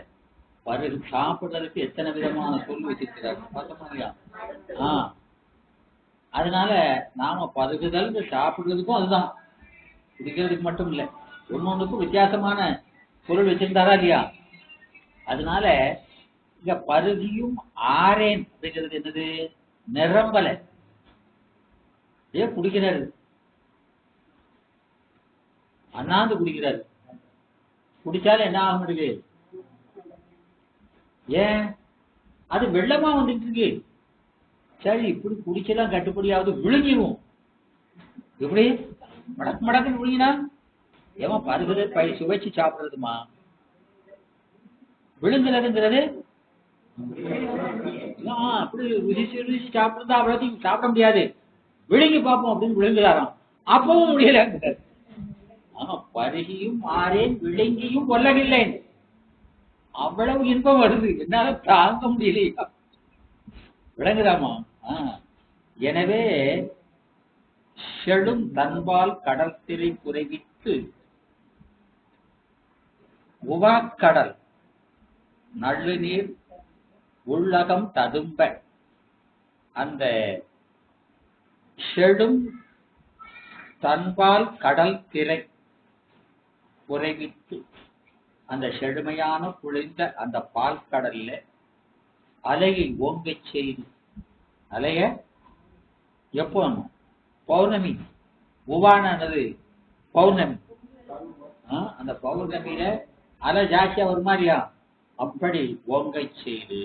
பருகு சாப்பிடுறதுக்கு எத்தனை விதமான சொல் வச்சிருக்கிறாங்க பார்த்தோமா இல்லையா? அதனால நாம பருகுதல் சாப்பிடுறதுக்கும் அதுதான், குடிக்கிறதுக்கு மட்டும் இல்லை, ஒன்னொன்னுக்கும் வித்தியாசமான பொருள் வச்சிருந்தாரா இல்லையா? அதனால இங்க பருகியும் ஆறேன் அப்படிங்கிறது என்னது? நிரம்பல. ஏன் குடிக்கிறாரு? அண்ணாந்து குடிக்கிறாரு. குடிச்சாலும் என்ன ஆக முடியுது? ஏன்? அது வெள்ளமா வந்துட்டு இருக்கு. சரி, இப்படி குடிச்செல்லாம் கட்டுப்படியாவது விழுங்கிடும். எப்படி மடக்கு மடக்குன்னு விழுங்கினா? ஏமா பருகுறது சுவைச்சு சாப்பிடுறதுமா? விழுங்குறதுங்கிறது அப்படி ருசிச்சு ருசிச்சு சாப்பிடுறது அவ்வளோத்தையும் சாப்பிட முடியாது, விழுங்கி பார்ப்போம் அப்படின்னு விழுங்குறாராம். அப்பவும் முடியல. பருகியும் ஆறேன் விழுங்கியும் கொல்லவில்லேன். அவ்வளவு இன்பம் வருது, என்னால தாங்க முடியலையா? விளங்குதாமா? எனவே செழும் தன்பால் கடல் திரை குறைவித்து உவாக்கடல் நல்லு நீர் உள்ளகம் ததும்ப, அந்த செழும் தன்பால் கடல் திரை குறைவித்து, அந்த செழுமையான குளிர்ந்த அந்த பால் கடல்ல அலையை ஓங்கச் செய்து, அலைய எப்போ? பௌர்ணமி. உவானது பௌர்ணமி. அந்த பௌர்ணமியில அலை ஜாஸ்தியா வருமாரியா? அப்படி ஓங்கச் செய்து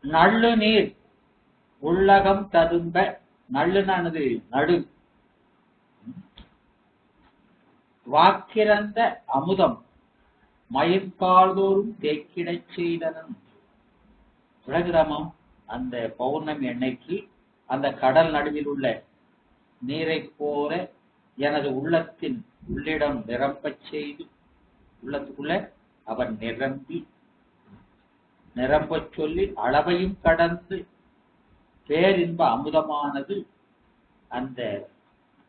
நல்லு நீர் உள்ளகம் ததும்ப, நல்லுனானது நடு, வாக்கிறந்த அமுதம் மயிர்கால்தோறும் தேக்கிடச் செய்தனன். விளங்குதாமாம்? அந்த பௌர்ணமி அன்னைக்கு அந்த கடல் நடுவில் உள்ள நீரை போல எனது உள்ளத்தின் உள்ளிடம் நிரம்பச் செய்து, உள்ளத்துக்குள்ள அவன் நிரம்பி நிரம்பச் சொல்லி அளவையும் கடந்து பேரின்ப அமுதமானது அந்த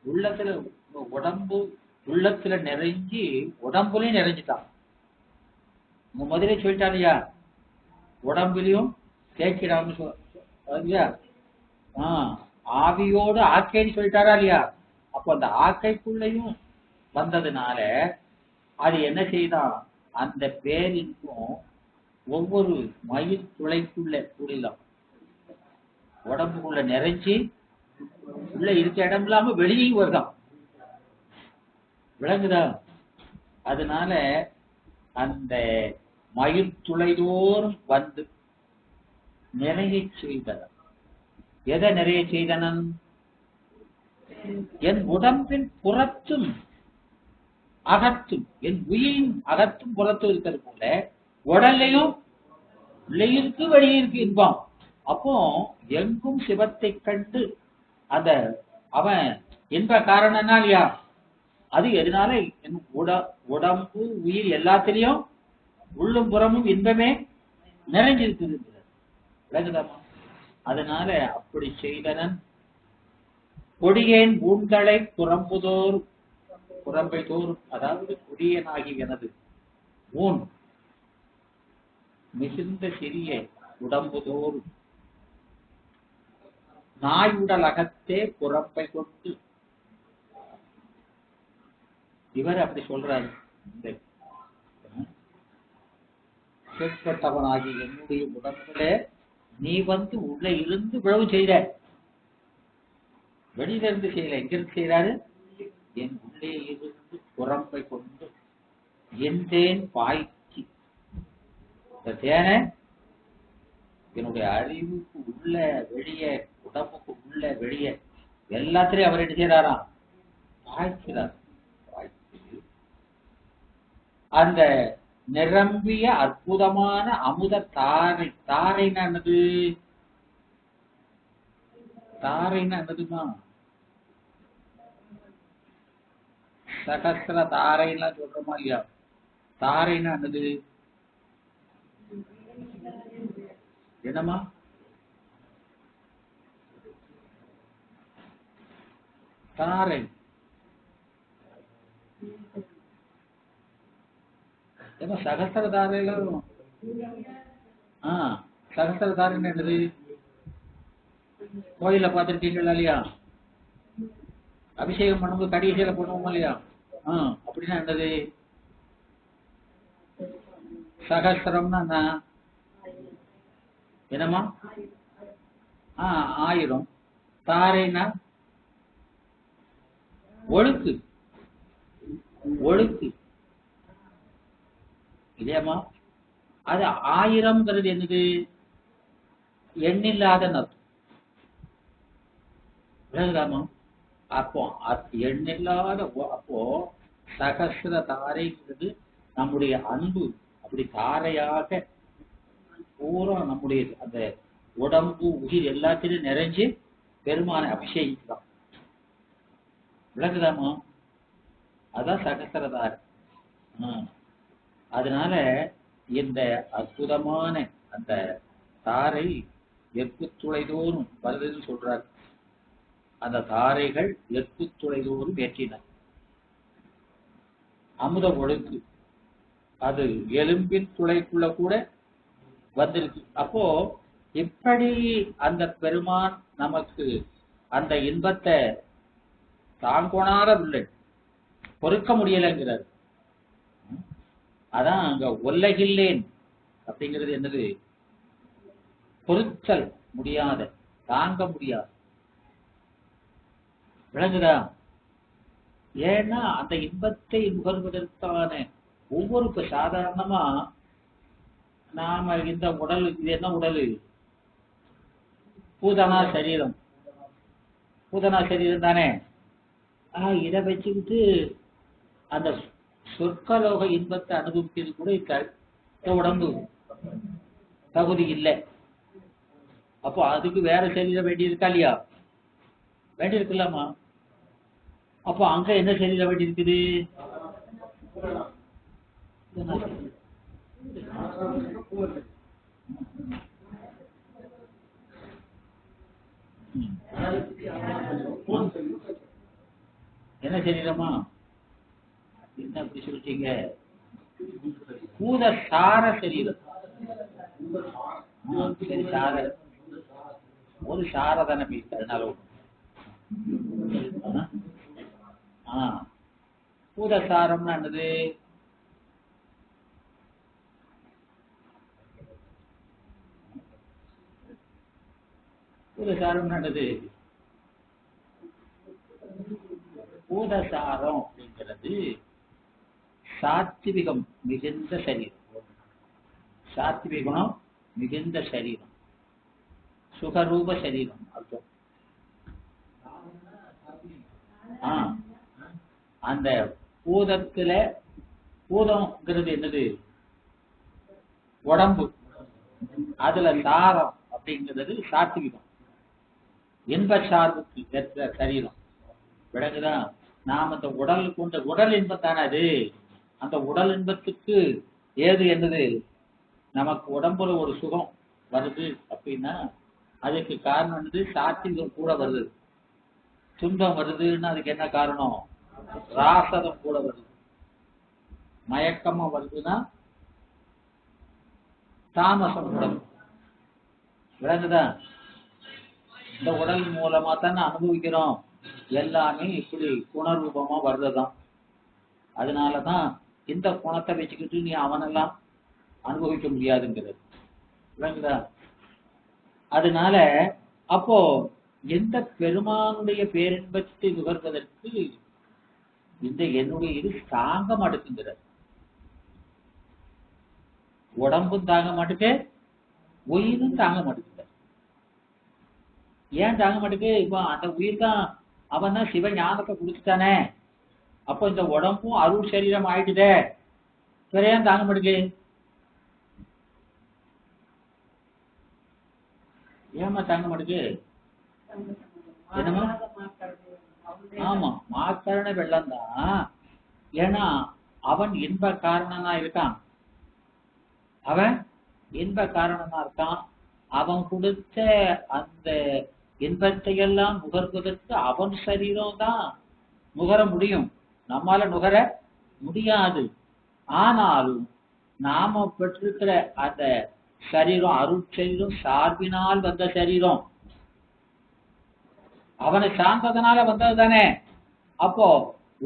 உள்ளத்துல உடம்பு உள்ளத்துல நிறைஞ்சி உடம்புலையும் நிறைஞ்சிட்டான். முதலே சொல்லிட்டாரியா, உடம்புலையும் தேய்ச்சிடாம இல்லையா? ஆவியோடு ஆக்கைன்னு சொல்லிட்டாரா இல்லையா? அப்போ அந்த ஆக்கைக்குள்ளையும் வந்ததுனால அது என்ன செய்தான்? அந்த பேரின்பம் ஒவ்வொரு மயில் துளைக்குள்ள கூடலாம் உடம்புக்குள்ள நிறைஞ்சி உள்ள இருக்க இடம் இல்லாம வெளியும் வருதான். விளங்குதா? அதனால அந்த மயில் துளைதோறும் வந்து நிறைய செய்தனன். எதை நிறைய செய்தனன்? என் உடம்பின் புறத்தும் அகத்தும், என் உயிரின் அகத்தும் புறத்தும் இருக்கிறது போல உடல்லையும் உள்ளிருக்கு வெளியிருக்கு இன்பம். அப்போ எங்கும் சிவத்தை கண்டு அந்த அவன் இன்ப காரணம்னா இல்லையா, அது எதனால என் உடம்பு உயிர் எல்லாத்திலையும் உள்ளும் புறமும் இன்பமே நிறைஞ்சிருக்குது. விளங்குதாமா? அதனால அப்படி செய்தனன். கொடியேன் ஊன்களை புறம்புதோர் புறம்பை தோறும், அதாவது கொடியனாகி எனது ஊன் மிகுந்த சிறிய உடம்புதோறும் நாயுடல் அகத்தே புறம்பை கொண்டு. இவர் அப்படி சொல்றாரு, கேட்பட்டவனாகி என்னுடைய உடம்புல நீ வந்து உள்ள இருந்து விழவு செய்த. வெளியில இருந்து செய்யல, எங்கிருந்து செய்யறாரு? என் உள்ளே இருந்து புறம்பை கொண்டு என் தேன் பாய்ச்சி. இந்த தேனை என்னுடைய அறிவுக்கு உள்ள வெளியே, உடம்புக்கு உள்ள வெளியே எல்லாத்திலையும் அவர் என்ன செய்யறாராம்? பாய்க்கிறார். அந்த நிரம்பிய அற்புதமான அமுத தாரை. தாரைன்னா என்னது? தாரைன்னா என்னதுமா? சகஸ்ர தாரைலாம் சொல்றோமா இல்லையா? தாரைன்னா என்னது? என்னமா? தாரை ஏமா? சகஸ்ர தாரையில சகஸ்ர தாரைன்னு என்னது? கோயில பார்த்துருக்கீங்களா இல்லையா? அபிஷேகம் பண்ணும்போது கடிசையில பண்ணுவோமா இல்லையா? அப்படின்னா என்னது? சகஸ்ரம்னா என்னமா? 1000. தாரைனா ஒழுக்கு. ஒழுக்கு இல்லையாமா? அது 1000ங்கிறது என்னது? எண்ணில்லாத அர்த்தம். விளங்குதாமா? அப்போ எண்ணில்லாத. அப்போ சகஸ்ர தாரைங்கிறது நம்முடைய அன்பு அப்படி தாரையாக பூரா நம்முடைய அந்த உடம்பு உயிர் எல்லாத்திலும் நிறைஞ்சு பெருமான அபிஷேகிக்கலாம். விளங்குதாமா? அதான் சகஸ்ரதாரை. அதனால இந்த அற்புதமான அந்த தாரை எற்கு துளைதோறும் வருதுன்னு சொல்றார். அந்த தாரைகள் எற்கு துளைதோறும் ஏற்றின. அமுத ஒழுக்கு அது எலும்பின் துளைக்குள்ள கூட வந்திருக்கு. அப்போ எப்படி அந்த பெருமான் நமக்கு அந்த இன்பத்தை தாங்கோணாத பொறுக்க முடியலைங்கிறார். அதான் அங்க ஒல்லகில்லேன் அப்படிங்கிறது என்னது? பொறுத்தல் முடியாத, தாங்க முடியாது. விளங்குதா? ஏன்னா அந்த இன்பத்தை நுகர்வதற்கான ஒவ்வொரு இப்ப சாதாரணமா நாம இந்த உடல், இது என்ன உடல்? பூதனா சரீரம். பூதனா சரீரம் தானே. இதை வச்சுக்கிட்டு அந்த சொற்கலோக இன்பத்தை அனுபவிக்கிறது கூட இந்த உடம்பு தகுதி இல்லை. அப்போ அதுக்கு வேற சரீரம் வேண்டி இருக்கா இல்லையா? வேண்டி இருக்குல்லாமா? அப்போ அங்க என்ன சரீரம் வேண்டி இருக்குது? என்ன சரீரமா? என்ன அப்படி சொல்லிட்டீங்க? பூத சார சரீரம். சரி, சார ஒரு சாரதான பீஸ். அதனால பூத சாரம்னா என்னது? பூதசாரம் என்னது? பூதசாரம் அப்படிங்கிறது சாத்விகம் மிகுந்த சரீரம். சாத்விக குணம் மிகுந்த சரீரம், சுகரூப சரீரம் அர்த்தம். அந்த பூதத்துல, பூதம்ங்கிறது என்னது? உடம்பு. அதுல சாரம் அப்படிங்கிறது சாத்விகம், இன்ப சார்புக்கு ஏற்ற சரீரம். விளங்குதான்? நாம் அந்த உடல் கொண்ட உடல் இன்பம் தானே அது. அந்த உடல் இன்பத்துக்கு ஏது என்னது? நமக்கு உடம்புல ஒரு சுகம் வருது அப்படின்னா அதுக்கு காரணம் என்னது? சாத்விகம் கூட வருது. துன்பம் வருதுன்னா அதுக்கு என்ன காரணம்? ராசதம் கூட வருது. மயக்கமா வருதுன்னா தாமசம் கூட. விளங்குதா? இந்த உடல் மூலமா தானே அனுபவிக்கிறோம். எல்லாமே இப்படி குணரூபமா வர்றதுதான். அதனாலதான் இந்த குணத்தை வச்சுக்கிட்டு நீ அவனெல்லாம் அனுபவிக்க முடியாதுங்கிறது. விளங்குதா? அதனால அப்போ எந்த பெருமானுடைய பேரின்பத்தை நுகர்வதற்கு இந்த என்னுடைய இது தாங்க மாட்டேங்குங்கிறது. உடம்பும் தாங்க மாட்டேங்க, உயிரும் தாங்க மாட்டேங்குது. ஏன் தாங்க மாட்டேங்குது? இப்போ அந்த உயிர் தான், அவன் தான் சிவ ஞானத்தை கொடுத்துட்டானே. அப்போ இந்த உடம்பும் அருள் சரீரம் ஆயிட்டுதே, வேற ஏன் தாங்க மாட்டேங்குது? ஏமா தாங்க மாட்டேங்குது? என்னமா? ஆமா, மாக்கரண வெள்ளம் தான். ஏன்னா அவன் இன்ப காரணனா இருக்கான். அவன் இன்ப காரணனா இருக்கான். அவன் கொடுத்த அந்த இன்பத்தை எல்லாம் நுகர்வதற்கு அவன் சரீரம் தான் நுகர முடியும், நம்மால நுகர முடியாது. ஆனாலும் நாம பெற்றிருக்கிற அந்த சரீரம் அருட்சரீரம் சார்பினால் வந்த சரீரம், அவனை சார்ந்ததனால வந்தது தானே. அப்போ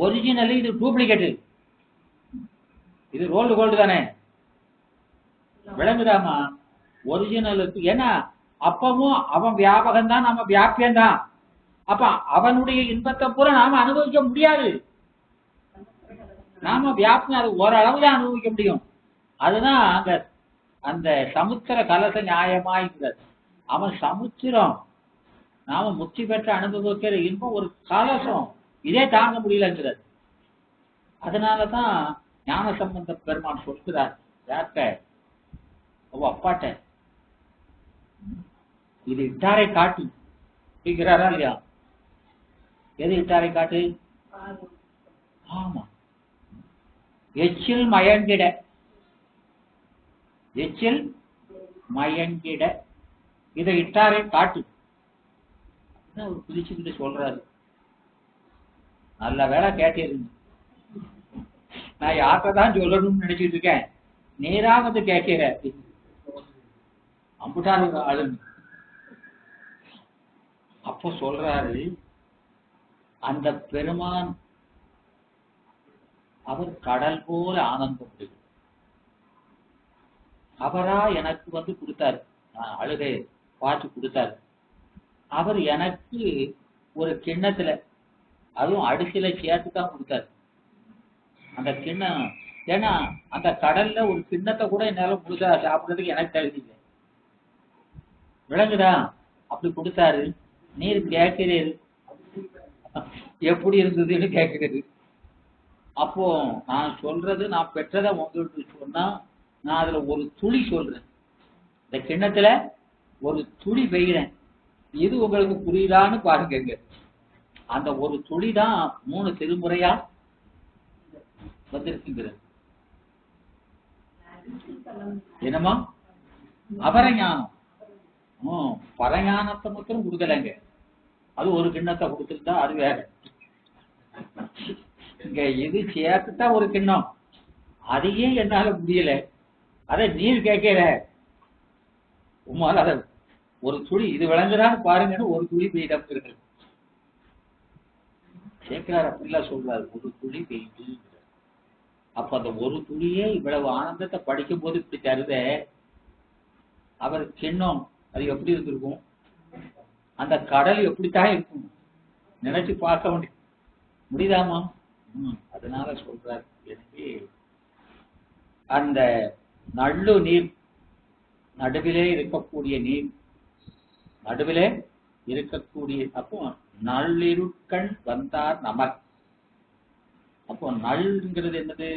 ஒரிஜினலி இது டூப்ளிகேட்டு, இது ரோல்டு கோல்டு தானே. விளங்குதாமா? ஒரிஜினலுக்கு ஏன்னா அப்பவும் அவன் வியாபகம் தான், நம்ம வியாபியம் தான். அப்ப அவனுடைய இன்பத்தை பூரா நாம அனுபவிக்க முடியாது. நாம வியாபியம் அது ஓரளவு தான் அனுபவிக்க முடியும். அதுதான் அந்த அந்த சமுத்திர கலச நியாயமாய்கிறது. அவன் சமுத்திரம், நாம முற்றி பெற்ற அனுபவிக்கிற இன்பம் ஒரு கலசம், இதே தாங்க முடியலங்கிறது. அதனாலதான் ஞான சம்பந்த பெருமான் சொல்கிறார், யார்கிட்ட? அப்பாட்ட, இது இட்டாரை காட்டு அப்படிங்கிறாரா இல்லையா? எது இட்டாரை காட்டு? ஆமா, எச்சில் மயங்கிட, எச்சில் மயங்கிட இதை இட்டாரை காட்டு ஒரு பிடிச்சுக்கிட்டு சொல்றாரு. நல்ல வேலை கேட்டீருங்க. நான் யார்தான் சொல்லணும்னு நினைச்சிட்டு இருக்கேன், நேரா வந்து கேட்கிற அம்புட்டாரு ஆளுங்க. அப்போ சொல்றாரு, அந்த பெருமான் அவர் கடல் போல ஆனந்தம், அவரா எனக்கு வந்து கொடுத்தாரு, நான் அழுகை பார்த்து கொடுத்தாரு. அவர் எனக்கு ஒரு கிண்ணத்துல, அதுவும் அடிசில சேர்த்து தான் கொடுத்தாரு அந்த கிண்ணம். ஏன்னா அந்த கடல்ல ஒரு கிண்ணத்தை கூட என்னால முழுசா சாப்பிடுறதுக்கு எனக்கு தகுதி இல்லை. விளங்குதா? அப்படி கொடுத்தாரு. நீர் கேட்கிறீரு, எப்படி இருந்ததுன்னு கேட்கிறது. அப்போ நான் சொல்றது, நான் பெற்றதை உங்களுக்கு சொன்னா நான் அதுல ஒரு துளி சொல்றேன், இந்த கிண்ணத்துல ஒரு துளி பெய்கிறேன். இது உங்களுக்கு புரியுதான்னு பாருங்க. அந்த ஒரு துளி தான் 3 திருமுறையா வந்திருக்குங்கிறது. என்னமா? அபரஞானம். பரஞானத்தை மட்டும் கொடுக்கலங்க, அது ஒரு கிண்ணத்தை கொடுத்துருந்தா அது வேற. இங்க இது சேர்த்துதான் ஒரு கிண்ணம், அதையே என்னால முடியல. அதை நீர் கேட்கல, உமால அத ஒரு துளி, இது விளங்குறான்னு பாருங்கன்னு ஒரு துளி பெய்தம் சேர்க்கிறார். அப்படிலாம் சொல்றாரு, ஒரு துளி பெய்து. அப்ப அந்த ஒரு துளியே இவ்வளவு ஆனந்தத்தை படிக்கும் போது இப்படி தருத, அவர் கிண்ணம் அது எப்படி இருந்திருக்கும்? அந்த கடல் எப்படித்தான் இருக்கும் நினைச்சு பார்க்க முடியுதாமா? அதனால சொல்றாரு. எனக்கு அந்த நள்ளு நீர், நடுவிலே இருக்கக்கூடிய நீர், நடுவிலே இருக்கக்கூடிய, அப்போ நள்ளிருட்கண் வந்தார் நமர். அப்போ நள்ங்கிறது என்னது?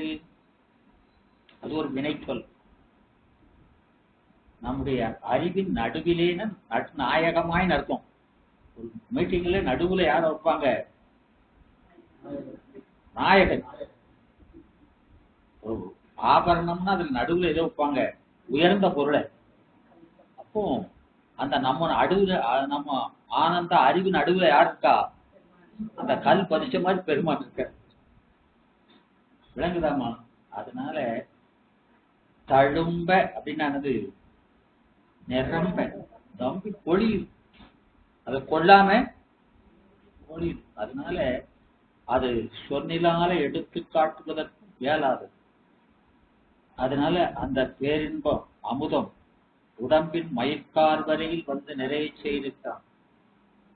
அது ஒரு வினைச்சொல். நம்முடைய அறிவின் நடுவிலேன்னு நாயகமாய் அர்த்தம். ஒரு மீட்டிங்ல நடுவுல யார வைப்பாங்க? நாயகன். ஒரு ஆபரணம்னா அதுல நடுவுல எதை வைப்பாங்க? உயர்ந்த பொருளை. அப்போ அந்த நம்ம நடுவுல, நம்ம ஆனந்த அறிவு நடுவுல யார் இருக்கா? அந்த கல் பதிச்ச மாதிரி பெருமான் இருக்க. விளங்குதாமா? அதனால தழும்ப அப்படின்னானது நிரம்ப நம்பி பொழியுது, அதை கொள்ளாம பொழியுது. அதனால அது சொன்னிலால எடுத்து காட்டுவதற்கு இயலாது. அதனால அந்த பேரின்பம் அமுதம் உடம்பின் மயக்கார் வரையில் வந்து நிறைய செய்திருக்கான்.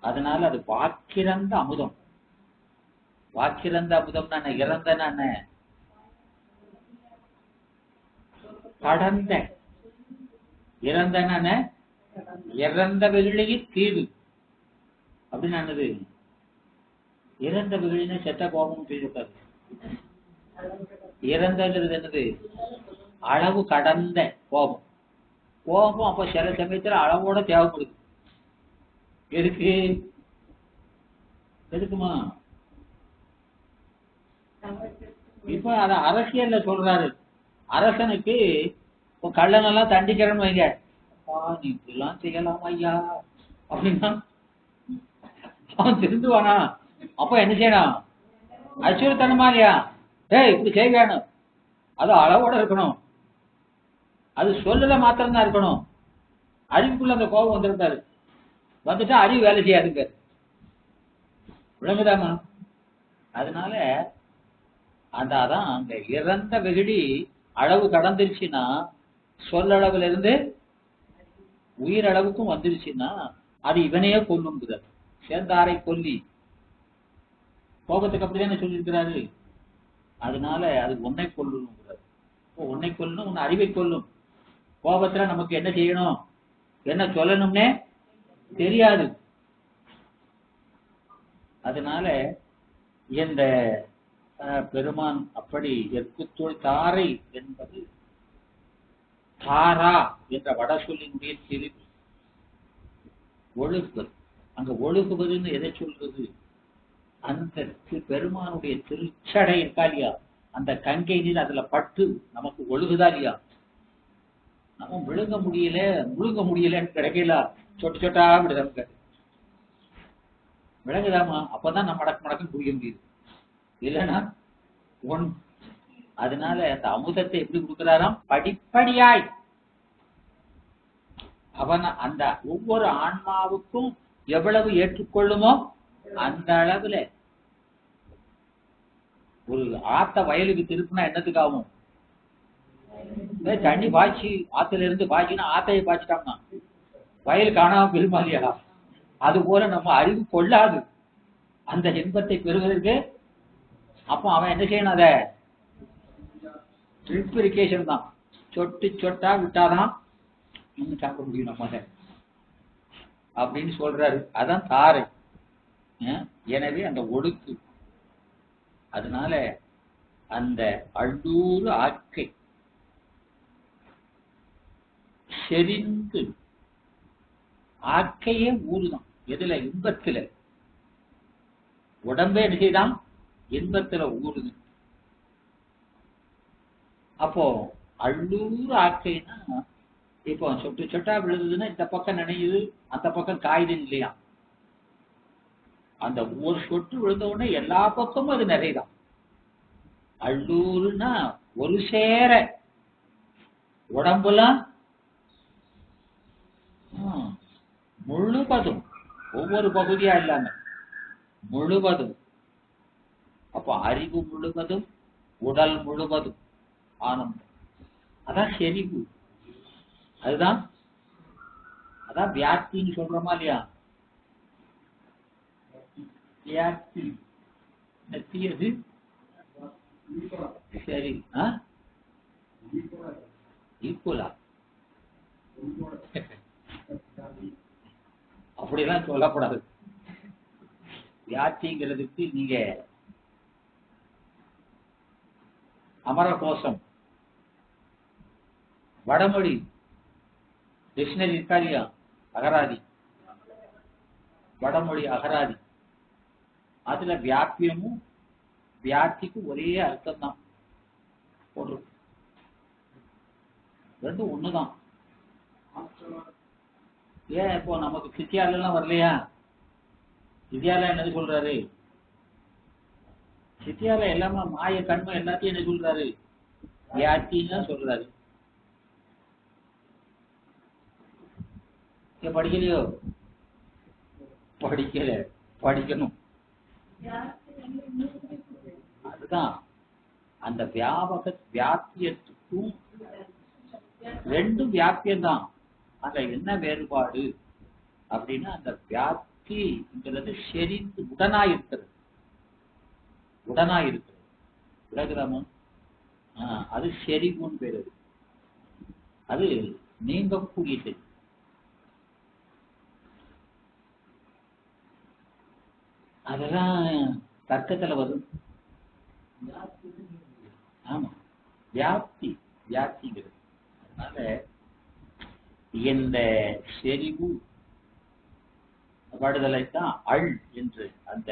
அதனால அது வாக்கிறந்த அமுதம். வாக்கிறந்த அமுதம் நான் இறந்த நான் கடந்த இறந்த நான் இறந்த வெகுளியில் தீவு அப்படின்னு இறந்த வெகுளின்னு செத்த கோபம் செய்திருக்காரு. இறந்தது என்னது? அளவு கடந்த கோபம். கோபம் அப்ப சில சமயத்துல அளவோட தேவைப்படுது. எதுக்கு? எதுக்குமா? இப்ப அத அரசியல்ல சொல்றாரு. அரசனுக்கு கள்ளனெல்லாம் தண்டிக்கிறேன்னு வைங்க, நீ இப்படிலாம் செய்யலாம் ஐயா அப்படின்னா அவன் திருந்துவானா? அப்ப என்ன செய்யணும்? அச்சுறுத்தணுமா இல்லையா? இப்படி செய்யணும். அது அளவோட இருக்கணும். அது சொல்லல மாத்திரம்தான் இருக்கணும். அறிவுக்குள்ள அந்த கோபம் வந்திருக்காரு. வந்துட்டா அறிவு வேலை செய்யாதுங்க. விளங்குதாமா? அதனால அதான் அந்த இறந்த வெகுடி அளவு கடந்துருச்சுன்னா, சொல்லளவுல இருந்து உயிரளவுக்கும் வந்துருச்சுன்னா அது இவனையே கொல்லுங்கிறார். சேர்ந்தாரை கொல்லி கோபத்துக்கு அப்படிதானே சொல்லியிருக்கிறாரு. அதனால அது உன்னை கொல்லுங்கிறார். உன்னை கொல்லணும், உன் அறிவை கொல்லும். கோபத்துல நமக்கு என்ன செய்யணும், என்ன சொல்லணும்னே தெரியாது. அதனால இந்த பெருமான் அப்படி எற்குத்தோள் தாரை என்பது தாரா என்ற வட சொல்லினுடைய திரிவு. ஒழுகுவது. அங்க ஒழுகுவதுன்னு எதை சொல்றது? அந்த பெருமானுடைய திருச்சடை இருக்கா இல்லையா, அந்த கங்கை நீர் அதுல பட்டு நமக்கு ஒழுகுதா இல்லையா? நம்ம முழுங்க முடியலன்னு கிடைக்கல, சொட்டு சொட்டா விடுறாங்க. விளங்குதாமா? அப்பதான் நம்ம மடக்கு புரிய முடியுது. இல்லைன்னா அதனால அந்த அமுதத்தை எப்படி கொடுக்கிறாராம்? படிப்படியாய். அவன் அந்த ஒவ்வொரு ஆன்மாவுக்கும் எவ்வளவு ஏற்றுக்கொள்ளுமோ அந்த அளவுல. ஒரு ஆத்த வயலுக்கு திருப்பினா என்னத்துக்கு ஆகும்? தண்ணி பாய்ச்சி ஆத்துல இருந்து பாய்ச்சினா ஆத்தையை பாய்ச்சிட்டாங்கன்னா வயல் காணாம பெருமாளியா? அது போல நம்ம அறிவு கொள்ளாது அந்த இன்பத்தை பெறுவதற்கு. அப்போ அவன் என்ன செய்யணும்? அத ட்ரிப்ரிகேஷன் தான். சொட்டு சொட்டா விட்டாதான் இன்னும் சாப்பிட முடியும் நம்ம அப்படின்னு சொல்றாரு. அதான் தாரை. எனவே அந்த ஒடுக்கு. அதனால அந்த அள்ளூர் ஆக்கை செறிந்து, ஆக்கையே ஊருதான் எதுல? இன்பத்துல. உடம்பே என்ன செய்தான்? இன்பத்துல ஊருது. அப்போ அள்ளூர் ஆக்கைன்னா, இப்போ சொட்டு சொட்டா விழுதுன்னா இந்த பக்கம் நினையுது, அந்த பக்கம் காயுதுன்னு இல்லையா? அந்த ஒரு சொட்டு விழுந்த உடனே எல்லா பக்கமும் அது நிறைதான். அள்ளூர்னா ஒரு சேர உடம்புலாம் முழுவதும், ஒவ்வொரு பகுதியா இல்லாம முழுவதும். அப்போ அறிவு முழுவதும், உடல் முழுவதும் ஆனந்தம். அதான் செறிவு. அதான் வியாப்தின்னு சொல்றோமா இல்லையா? வியாப்தி நெத்தியது சரி ஈக்குவலா அப்படிலாம் சொல்லக்கூடாது. வியாப்திங்கிறதுக்கு நீங்க அமரகோஷம் வடமொழி டிக்ஷனரி இருக்காரியா, அகராதி, வடமொழி அகராதி, அதுல வியாபியமும் வியாப்திக்கு ஒரே அர்த்தம் தான் போடுறது, ரெண்டும் ஒண்ணுதான். ஏன் இப்போ நமக்கு சித்தியாலாம் வரலையா? சித்தியால என்னது சொல்றாரு? சித்தியால எல்லாமே மாய கண்மம் எல்லாத்தையும் என்ன சொல்றாரு? வியாப்தின்னு தான் சொல்றாரு. படிக்கலையோ? படிக்கல, படிக்கணும். அதுதான் அந்த வியாபக வியாபியத்துக்கும் ரெண்டும் வியாபியம்தான். அங்க என்ன வேறுபாடு அப்படின்னா அந்த வியாப்திங்கிறது செறிந்து உடனாயிருக்கிறது, உடனாயிருக்கிறது விலகிராமம். அது செறிவுன்னு பேரு. அது நீங்கக்கூடியது. அதெல்லாம் தர்க்கத்துல வரும். ஆமா, வியாப்தி வியாப்திங்கிறது. அதனால இந்த செறிவு படுதலைத்தான் அள் என்று அந்த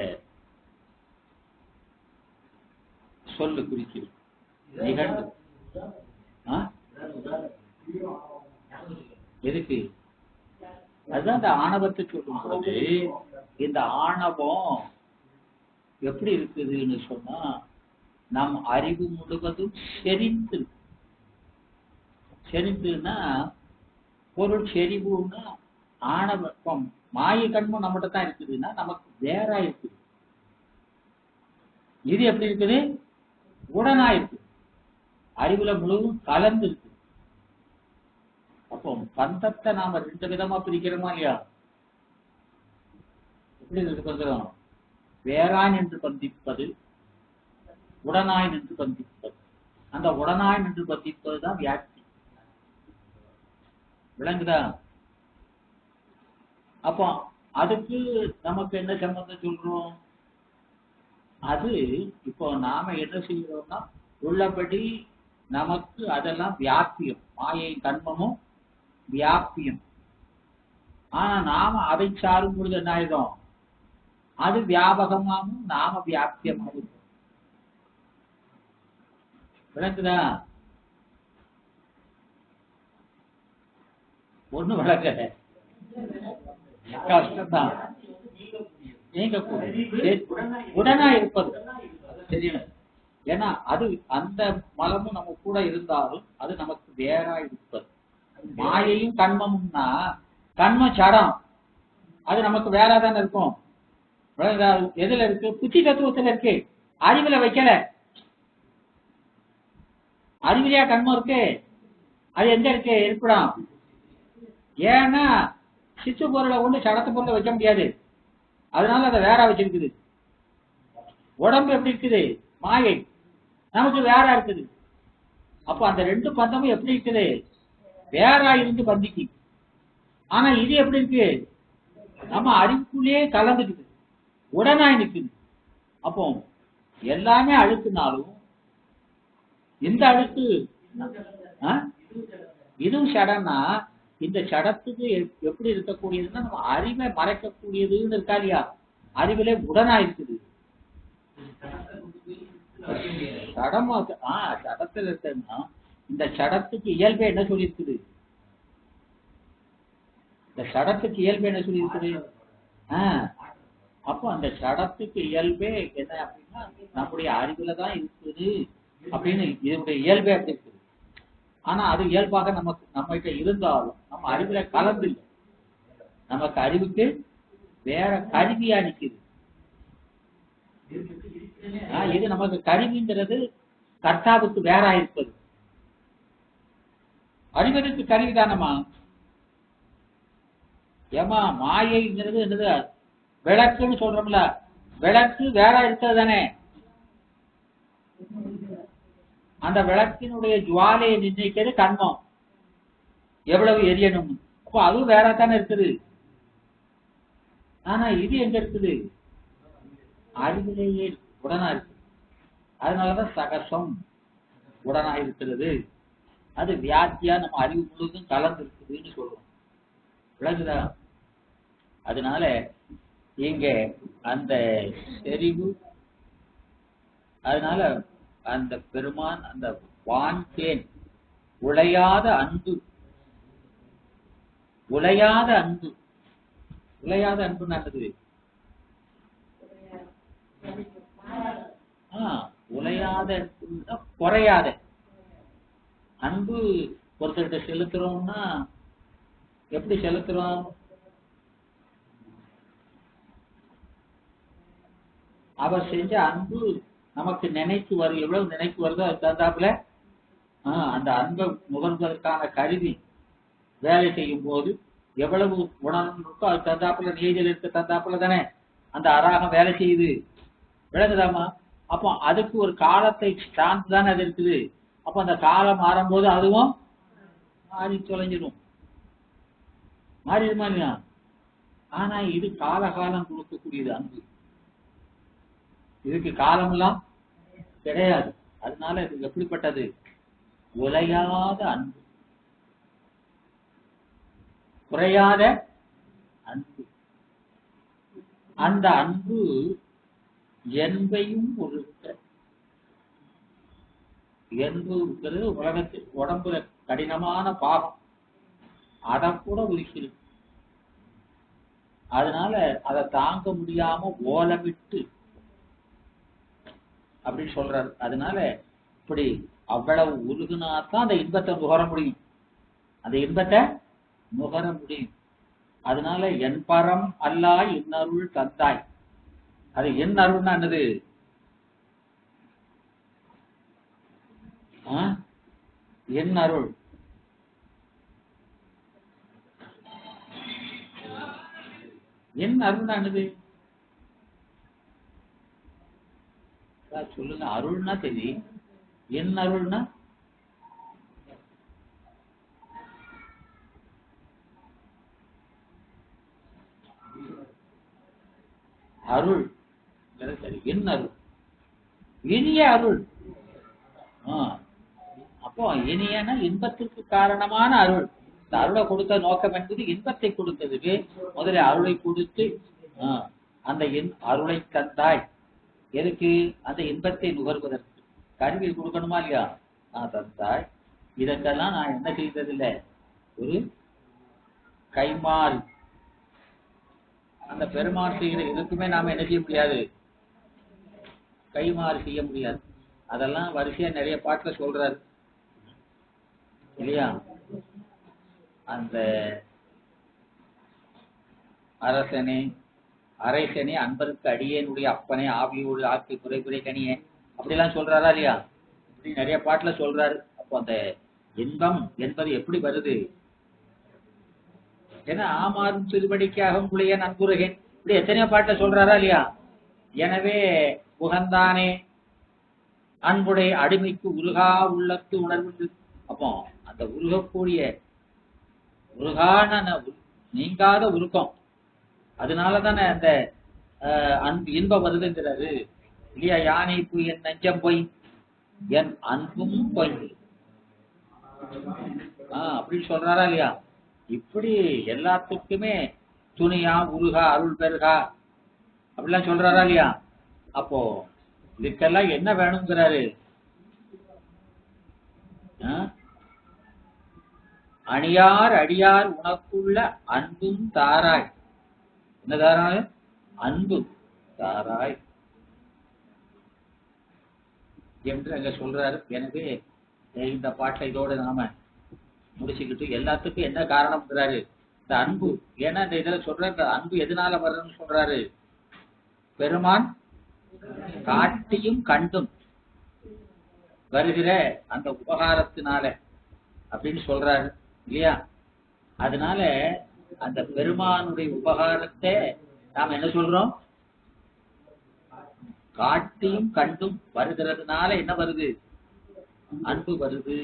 சொல்லு குறிக்கிறது. நிகழ்வு எதுக்கு? அதுதான் இந்த ஆணவத்தை சொல்லும் பொழுது இந்த ஆணவம் எப்படி இருக்குதுன்னு சொன்னா நம் அறிவு முழுவதும் செறிந்து, செறிந்துன்னா பொருள் செறிவுன்னா ஆணவம் மாய கண்மும் நம்மகிட்ட தான் இருக்குதுன்னா நமக்கு வேற இருக்குது. இது எப்படி இருக்குது? உடனா இருக்கு, அறிவுல முழுவதும் கலந்து இருக்கு. அப்போ பந்தத்தை நாம ரெண்டு விதமா பிரிக்கிறோமா இல்லையா? எப்படி இருக்கு பந்தம்? வேறாய் நின்று பந்திப்பது, உடனாய் நின்று பந்திப்பது. அந்த உடனாய் நின்று பந்திப்பது தான் வியாப்தி. விளங்குதா? அப்போ அதுக்கு நமக்கு என்ன சம்பந்தம் சொல்றோம்? அது இப்போ நாம என்ன செய்யறோம்னா உள்ளபடி நமக்கு அதெல்லாம் வியாபியம், மாயை கண்மமும் வியாபியம். ஆனா நாம அதை சாரும் பொழுது என்ன ஆயிடும்? அது வியாபகமாகவும் நாம வியாபியமாகும். விளக்குதா? ஒண்ணு விளக்க கஷ்டம்தான். நீங்க உடனா இருப்பது தெரியணும். ஏன்னா அது அந்த மலமும் நம்ம கூட இருந்தாலும் அது நமக்கு வேறா இருப்பது. மாயையும் கண்மமும்னா கண்மம் சடம், அது நமக்கு வேறா தானே இருக்கும். எதுல இருக்கு? புத்தி தத்துவத்துல இருக்கு, அறிவுல வைக்கல. அறிவிலையா கண்மம் இருக்கு? அது எங்க இருக்கு? இருப்பிடம். ஏன்னா சித்து பொருளை கொண்டு சடத்து பொருளை வைக்க முடியாது, அதனால அதை வேற வச்சிருக்குது. உடம்பு எப்படி இருக்குது? மாயை நமக்கு வேற இருக்குது. அப்ப அந்த ரெண்டு பந்தமும் எப்படி இருக்குது? வேற இருந்து பந்திக்கு. ஆனா இது எப்படி இருக்கு? நம்ம அறிவுக்குள்ளேயே கலந்துக்குது, உடனாய் நிற்குது. அப்போ எல்லாமே அழுக்குனாலும் இந்த அழுக்கு இதுவும் சடம்னா இந்த சடத்துக்கு எப்படி இருக்கக்கூடியதுன்னா நம்ம அறிவை மறைக்கக்கூடியதுன்னு இருக்கா இல்லையா? அறிவிலே உடனா இருக்குது. சடமா சடத்துல இருக்குன்னா இந்த சடத்துக்கு இயல்பே என்ன சொல்லி இருக்குது? இந்த சடத்துக்கு இயல்பு என்ன சொல்லி இருக்குது? அப்போ அந்த சடத்துக்கு இயல்பே என்ன அப்படின்னா நம்முடைய அறிவுல தான் இருக்குது அப்படின்னு இதனுடைய இயல்பே அப்படி இருக்குது. ஆனா அது இயல்பாக நமக்கு நம்மகிட்ட இருந்தாலும் நம்ம அறிவுல கலந்து இல்லை. நமக்கு அறிவுக்கு வேற கருவியா நிக்குது. இது நமக்கு கருவிங்கிறது கர்த்தாவுக்கு வேற இருப்பது. அறிவதற்கு கருவிதானமா? ஏமா மாயைங்கிறது என்னது? விளக்குன்னு சொல்றோம்ல, விளக்கு வேற இருக்கிறது தானே, அந்த விளக்கினுடைய ஜுவாலையை நிர்ணயிக்கிறது கண்மம், எவ்வளவு எரியணும். அப்போ அதுவும் வேற தானே இருக்குது. ஆனா இது எங்க இருக்குது? அறிவிலேயே உடனா இருக்கு. அதனாலதான் சகசம் உடனா இருக்கிறது. அது வியாத்தியா நம்ம அறிவு முழுவதும் கலந்து இருக்குதுன்னு சொல்றோம். விளங்குதா? அதனால இங்க அந்த செறிவு, அதனால அந்த பெருமான் அந்த வான்தேன் உளையாத அன்பு, உளையாத அன்பு, உளையாத அன்பு நல்லது. உளையாத அன்புன்னா குறையாத அன்பு. ஒருத்தர்கிட்ட செலுத்துறோம்னா எப்படி செலுத்துறோம்? அவர் செஞ்ச அன்பு நமக்கு நினைக்கு வரும், எவ்வளவு நினைக்கு வருதோ அது தகுந்தாப்புல அந்த அன்பை நுகர்வதற்கான கருவி வேலை செய்யும் போது எவ்வளவு உணர்வு இருக்கோ அது தகுந்தாப்புல, நீதியில் இருக்க தகுந்தாப்புல தானே அந்த அராகம் வேலை செய்யுது. விளங்குதாமா? அப்போ அதுக்கு ஒரு காலத்தை சார்ந்து தானே அது இருக்குது. அப்போ அந்த காலம் மாறும்போது அதுவும் மாறி தொலைஞ்சிடும். மாறிடுமா இல்லையா? ஆனா இது காலகாலம் கொடுக்கக்கூடியது அன்பு. இதுக்கு காலமெல்லாம் கிடையாது. அதனால இது எப்படிப்பட்டது? உலையாத அன்பு, குறையாத அன்பு. அந்த அன்பு என்பையும் ஒழுக்க. என்புங்கிறது உலகத்தில் உடம்புல கடினமான பாவம், அதை கூட ஒதுக்கிருக்கு. அதனால அதை தாங்க முடியாம ஓலமிட்டு அப்படின்னு சொல்றாரு. அதனால இப்படி அவ்வளவு உருகுனாத்தான் அந்த இன்பத்தை நுகர முடியும், அந்த இன்பத்தை நுகர முடியும். அதனால என் பரம் அல்லா இன்னருள் தந்தாய். அது என் அருள்னா என்னது? என் அருள். என் அருள்னா என்னது? சொல்லுங்க. அருள்னா தெரியும், என் அருள்னா அருள் சரி, என் அருள், இனிய அருள். அப்போ இனியன இன்பத்திற்கு காரணமான அருள். இந்த அருளை கொடுத்த நோக்கம் என்பது இன்பத்தை கொடுத்ததுக்கு முதல்ல அருளை கொடுத்து அந்த அருளை தந்தாய். எதுக்கு? அந்த இன்பத்தை நுகர்வதற்கு கருவி கொடுக்கணுமா இல்லையா? தந்தாய். இதற்கெல்லாம் நான் என்ன செய்ததில்லை, ஒரு கைமாறு. அந்த பெருமாள் செய்கிற இதுக்குமே நாம என்ன செய்ய முடியாது, கைமாறு செய்ய முடியாது. அதெல்லாம் வரிசையா நிறைய பாட்டுல சொல்றாரு இல்லையா? அந்த அரசனே அரைசனே அன்பருக்கு அடியேனுடைய அப்பனே ஆவியோடு ஆக்கி குறைகுறை கனியே அப்படிலாம் சொல்றாரா இல்லையா? இப்படி நிறைய பாட்டுல சொல்றாரு. அப்போ அந்த இன்பம் என்பது எப்படி வருது? ஏன்னா ஆமாறும் திருவடிக்கு அகங்குளிய நன்குருகேன் இப்படி எத்தனையோ பாட்டுல சொல்றாரா இல்லையா? எனவே உகந்தானே அன்புடைய அடிமைக்கு உருகா உள்ளத்து உணர்வு. அப்போ அந்த உருகக்கூடிய உருகான நீங்காத உருக்கம், அதனாலதானே அந்த அன்பு இன்பம் வருதுங்கிறாரு இல்லையா? யானை போய் என் நெஞ்சம் போய் என் அன்பும் போய் அப்படின்னு சொல்றாரா இல்லையா? இப்படி எல்லாத்துக்குமே துணியா உருகா அருள் பெருகா அப்படிலாம் சொல்றாரா இல்லையா? அப்போ இதுக்கெல்லாம் என்ன வேணுங்கிறாரு? அணியார் அடியார் உனக்குள்ள அன்பும் தாராய். என்ன தாராய்? அன்பு தாராய் என்று அங்க சொல்றாரு. எனவே இந்த பாட்டை இதோட நாம முடிச்சுக்கிட்டு, எல்லாத்துக்கும் என்ன காரணம்ங்கிறாரு? இந்த அன்பு. ஏன்னா இந்த இதுல சொல்ற அன்பு எதனால வருதுன்னு சொல்றாரு? பெருமான் காட்டியும் கண்டும் வருகிற அந்த உபகாரத்தினால அப்படின்னு சொல்றாரு இல்லையா? அதனால அந்த பெருமானுடைய உபகாரத்தை நாம் என்ன சொல்றோம்? காட்டியும் கண்டும் வருகிறதுனால என்ன வருது? அன்பு வருது.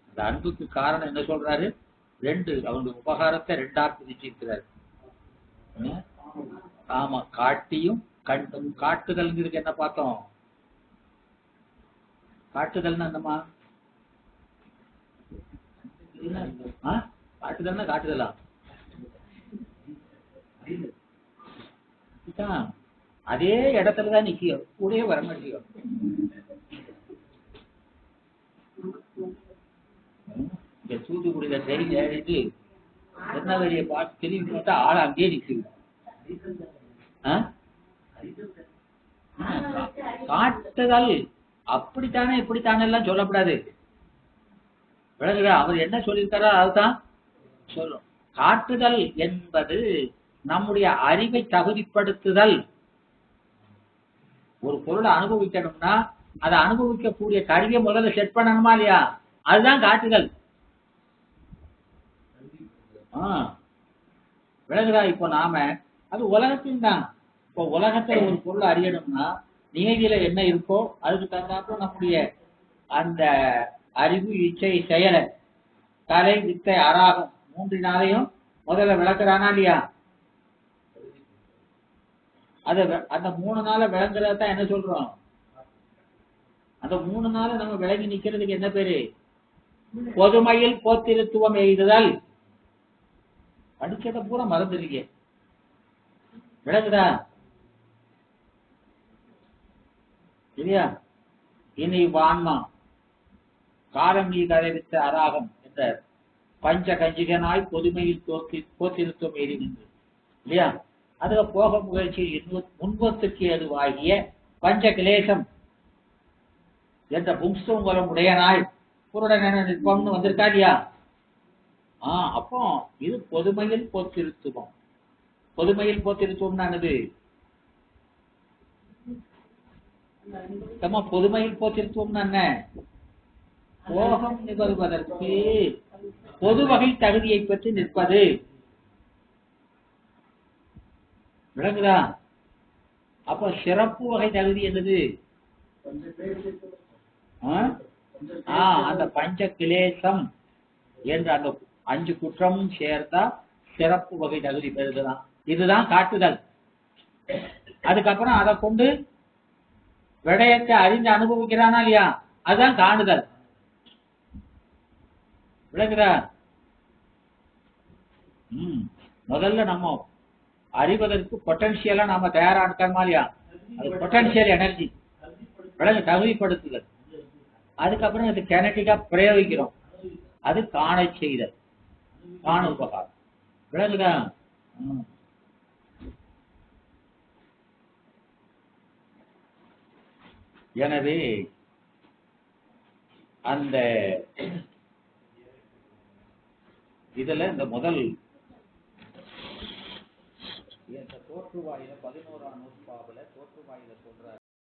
அந்த அன்புக்கு காரணம் என்ன சொல்றாரு? ரெண்டு, அவனுடைய உபகாரத்தை ரெண்டா பிரிச்சிருக்கிறார். ஆமா, காட்டியும் கண்டும். காட்டுதல்ங்கிறதுக்கு என்ன பார்த்தோம்? காட்டுதல்னா என்னமா? காட்டுதல்னா காட்டுதலா? அதே இடத்துலதான் நிக்கும், கூடயே வர மாட்டேங்க. இந்த தூத்துக்குடியில ட்ரெயின் ஏறிட்டு என்ன வெளியே பார்த்து திரும்பி பார்த்தா ஆள் அங்கேயே நிக்குது. காட்டுதல் அப்படித்தானே இப்படித்தானே எல்லாம் சொல்லக்கூடாது. விளங்குதா? அவர் என்ன சொல்லியிருக்காரோ அதுதான் சொல்லும். காட்டுதல் என்பது நம்முடைய அறிவை தகுதிப்படுத்துதல். ஒரு பொருளை அனுபவிக்கணும்னா அதை அனுபவிக்கக்கூடிய கருவியை முதல்ல செட் பண்ணணுமா இல்லையா? அதுதான் காட்டுதல். விளங்குதா? இப்போ நாம அது உலகத்தின் தான். இப்போ உலகத்துல ஒரு பொருளை அறியணும்னா நியதியில என்ன இருக்கோ அதுக்கு தகுந்தாப்புல நம்முடைய அந்த அறிவு, இச்சை, செயலை, கலை, வித்தை, அராகம் மூன்றினாலையும் முதல்ல விளக்குறானா இல்லையா? அது அந்த 3 நாள விளங்குறதான் என்ன சொல்றோம்? அந்த 3 நாள நம்ம விளங்கி நிக்கிறதுக்கு என்ன பேரு? பொதுமையில் போத்திருத்துவம் எய்துதல். படிச்சதை பூரா மறந்துருக்கீங்க. விளங்குதா இல்லையா? இனி வான்மா காலம் நீ கதைவித்த அராகம் என்ற பஞ்ச கஞ்சிகனாய் பொதுமையில் போத்திருத்துவம் எய்தி நின்று இல்லையா? அதுல போக முயற்சியில் முன்பத்துக்கு எதுவாகிய பஞ்ச கிளேசம் என்ற பும்ஸ்தோங்கலம் உடையனாய் புருடன நிற்பம்னு வந்திருக்கா இல்லையா? அப்போ இது பொதுமையில் போத்திருத்துவம். பொதுமையில் போத்திருத்துவம்னா என்னது? பொதுமையில் போத்திருத்துவம்னா என்ன? போகம் நிகழ்வதற்கு பொது வகை தகுதியை பற்றி நிற்பது. விளங்குதா? அப்ப சிறப்பு வகை தகுதி என்னது? அந்த பஞ்ச கிளேசம் என்ற அந்த 5 குற்றமும் சேர்த்தா சிறப்பு வகை தகுதி பெறுதுதான். இதுதான் காட்டுதல். அதுக்கப்புறம் அதை கொண்டு விடயத்தை அறிந்து அனுபவிக்கிறானா இல்லையா? அதுதான் காணுதல். விளங்குதா? முதல்ல நம்ம அறிவதற்கு பொட்டன்சியலா நாம தயாரா இருக்கணுமா இல்லையா? அது பொட்டன்சியல் எனர்ஜி விளங்கு தகுதிப்படுத்துதல். அதுக்கப்புறம் அது கெனட்டிக்கா பிரயோகிக்கிறோம். அது காண செய்தல், காண உபகாரம். விளங்குதா? எனவே அந்த இதுல இந்த முதல் தோற்றுவாயில 11ஆம் நூற்பாவுல தோற்றுவாயில சொல்ற